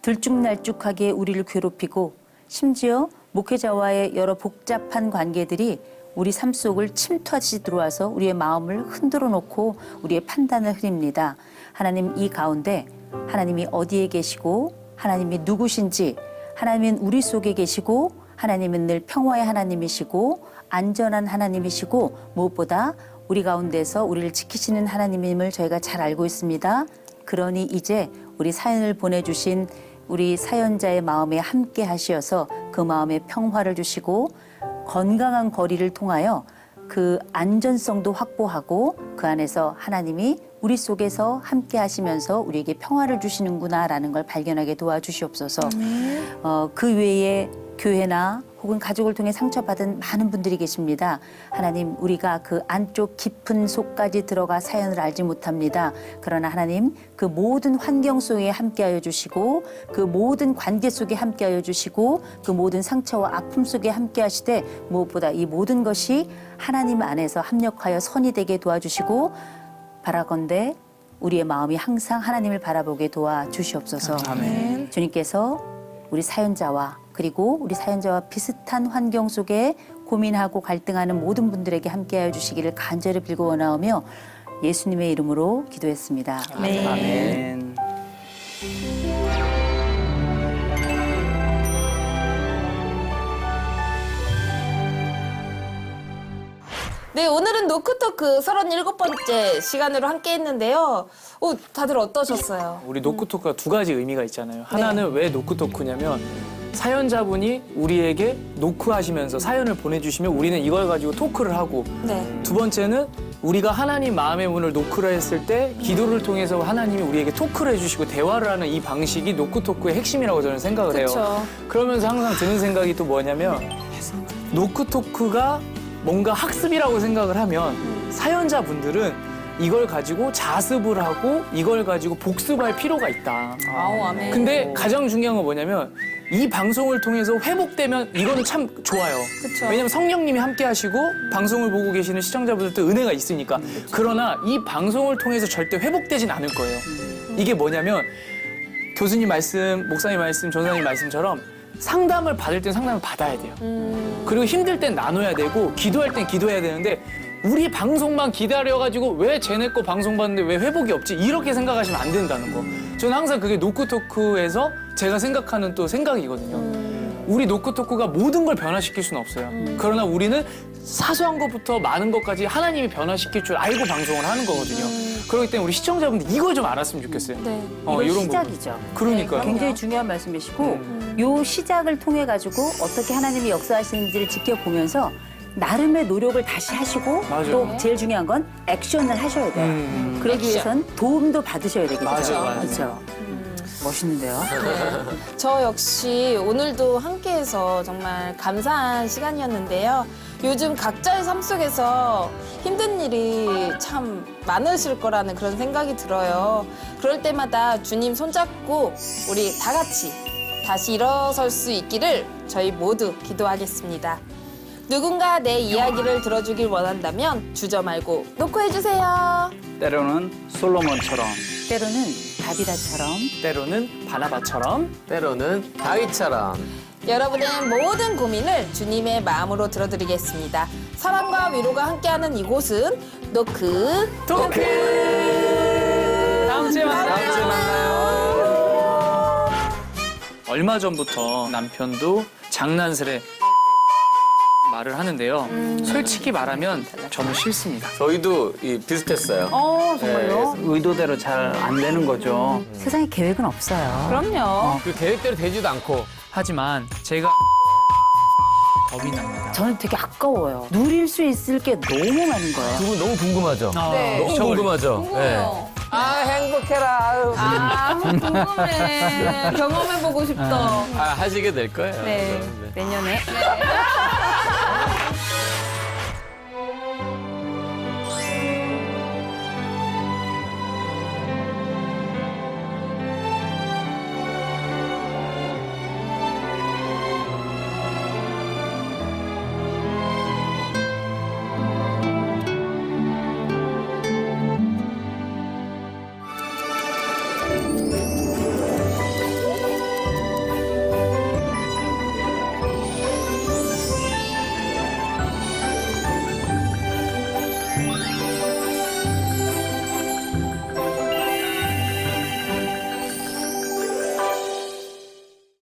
들쭉날쭉하게 우리를 괴롭히고 심지어 목회자와의 여러 복잡한 관계들이 우리 삶 속을 침투하듯이 들어와서 우리의 마음을 흔들어 놓고 우리의 판단을 흐립니다. 하나님 이 가운데 하나님이 어디에 계시고 하나님이 누구신지 하나님은 우리 속에 계시고 하나님은 늘 평화의 하나님이시고 안전한 하나님이시고 무엇보다 우리 가운데서 우리를 지키시는 하나님임을 저희가 잘 알고 있습니다. 그러니 이제 우리 사연을 보내주신 우리 사연자의 마음에 함께 하시어서 그 마음에 평화를 주시고 건강한 거리를 통하여 그 안전성도 확보하고 그 안에서 하나님이 우리 속에서 함께 하시면서 우리에게 평화를 주시는구나라는 걸 발견하게 도와주시옵소서. 그 외에 교회나 혹은 가족을 통해 상처받은 많은 분들이 계십니다. 하나님, 우리가 그 안쪽 깊은 속까지 들어가 사연을 알지 못합니다. 그러나 하나님, 그 모든 환경 속에 함께하여 주시고 그 모든 관계 속에 함께하여 주시고 그 모든 상처와 아픔 속에 함께하시되 무엇보다 이 모든 것이 하나님 안에서 합력하여 선이 되게 도와주시고 바라건대 우리의 마음이 항상 하나님을 바라보게 도와주시옵소서. 아멘. 주님께서 우리 사연자와 그리고 우리 사연자와 비슷한 환경 속에 고민하고 갈등하는 모든 분들에게 함께하여 주시기를 간절히 빌고 원하오며 예수님의 이름으로 기도했습니다. 아멘. 네, 오늘은 노크토크 37번째 시간으로 함께 했는데요. 다들 어떠셨어요? 우리 노크토크가 두 가지 의미가 있잖아요. 하나는 왜 노크토크냐면 사연자분이 우리에게 노크하시면서 사연을 보내주시면 우리는 이걸 가지고 토크를 하고 네. 두 번째는 우리가 하나님 마음의 문을 노크를 했을 때 기도를 통해서 하나님이 우리에게 토크를 해주시고 대화를 하는 이 방식이 노크토크의 핵심이라고 저는 생각을 해요. 그쵸. 그러면서 항상 드는 생각이 또 뭐냐면 노크토크가 뭔가 학습이라고 생각을 하면 사연자분들은 이걸 가지고 자습을 하고 이걸 가지고 복습할 필요가 있다. 아우, 아멘. 근데 가장 중요한 건 뭐냐면 이 방송을 통해서 회복되면 이거는 참 좋아요. 그쵸. 왜냐면 성령님이 함께 하시고 방송을 보고 계시는 시청자분들도 은혜가 있으니까. 그러나 이 방송을 통해서 절대 회복되진 않을 거예요. 이게 뭐냐면 교수님 말씀, 목사님 말씀, 전사님 말씀처럼 상담을 받을 땐 상담을 받아야 돼요. 그리고 힘들 땐 나눠야 되고 기도할 땐 기도해야 되는데 우리 방송만 기다려가지고 왜 쟤네 거 방송 봤는데 왜 회복이 없지? 이렇게 생각하시면 안 된다는 거. 저는 항상 그게 노크토크에서 제가 생각하는 또 생각이거든요. 우리 노크토크가 모든 걸 변화시킬 수는 없어요. 그러나 우리는 사소한 것부터 많은 것까지 하나님이 변화시킬 줄 알고 방송을 하는 거거든요. 그렇기 때문에 우리 시청자분들 이걸 좀 알았으면 좋겠어요. 네. 이건 이런 시작이죠. 그러니까요. 굉장히 중요한 말씀이시고 요 시작을 통해 가지고 어떻게 하나님이 역사하시는지를 지켜보면서 나름의 노력을 다시 하시고 맞아요. 또 제일 중요한 건 액션을 하셔야 돼요. 그러기 위해선 도움도 받으셔야 되겠죠. 맞아요. 그렇죠. 멋있는데요. 저 역시 오늘도 함께해서 정말 감사한 시간이었는데요. 요즘 각자의 삶 속에서 힘든 일이 참 많으실 거라는 그런 생각이 들어요. 그럴 때마다 주님 손잡고 우리 다 같이 다시 일어설 수 있기를 저희 모두 기도하겠습니다. 누군가 내 이야기를 들어주길 원한다면 주저 말고 놓고 해주세요. 때로는 솔로몬처럼 때로는 다비다처럼 때로는 바나바처럼 때로는 다윗처럼. 여러분의 모든 고민을 주님의 마음으로 들어드리겠습니다. 사랑과 위로가 함께하는 이곳은 노크 토크! 다음 주에 만나요. 얼마 전부터 남편도 장난스레 말을 하는데요. 솔직히 말하면 저는 싫습니다. 저희도 비슷했어요. 정말요? 의도대로 잘 안 되는 거죠. 세상에 계획은 없어요. 그럼요. 그 계획대로 되지도 않고. 하지만 제가 겁이 납니다. 저는 되게 아까워요. 누릴 수 있을 게 너무 많은 거예요. 두 분 너무 궁금하죠? 네. 너무 궁금하죠? 궁금해요. 아, 행복해라. 아유. 아, 궁금해. 경험해보고 싶다. 하시게 될 거예요. 네. 네. 내년에.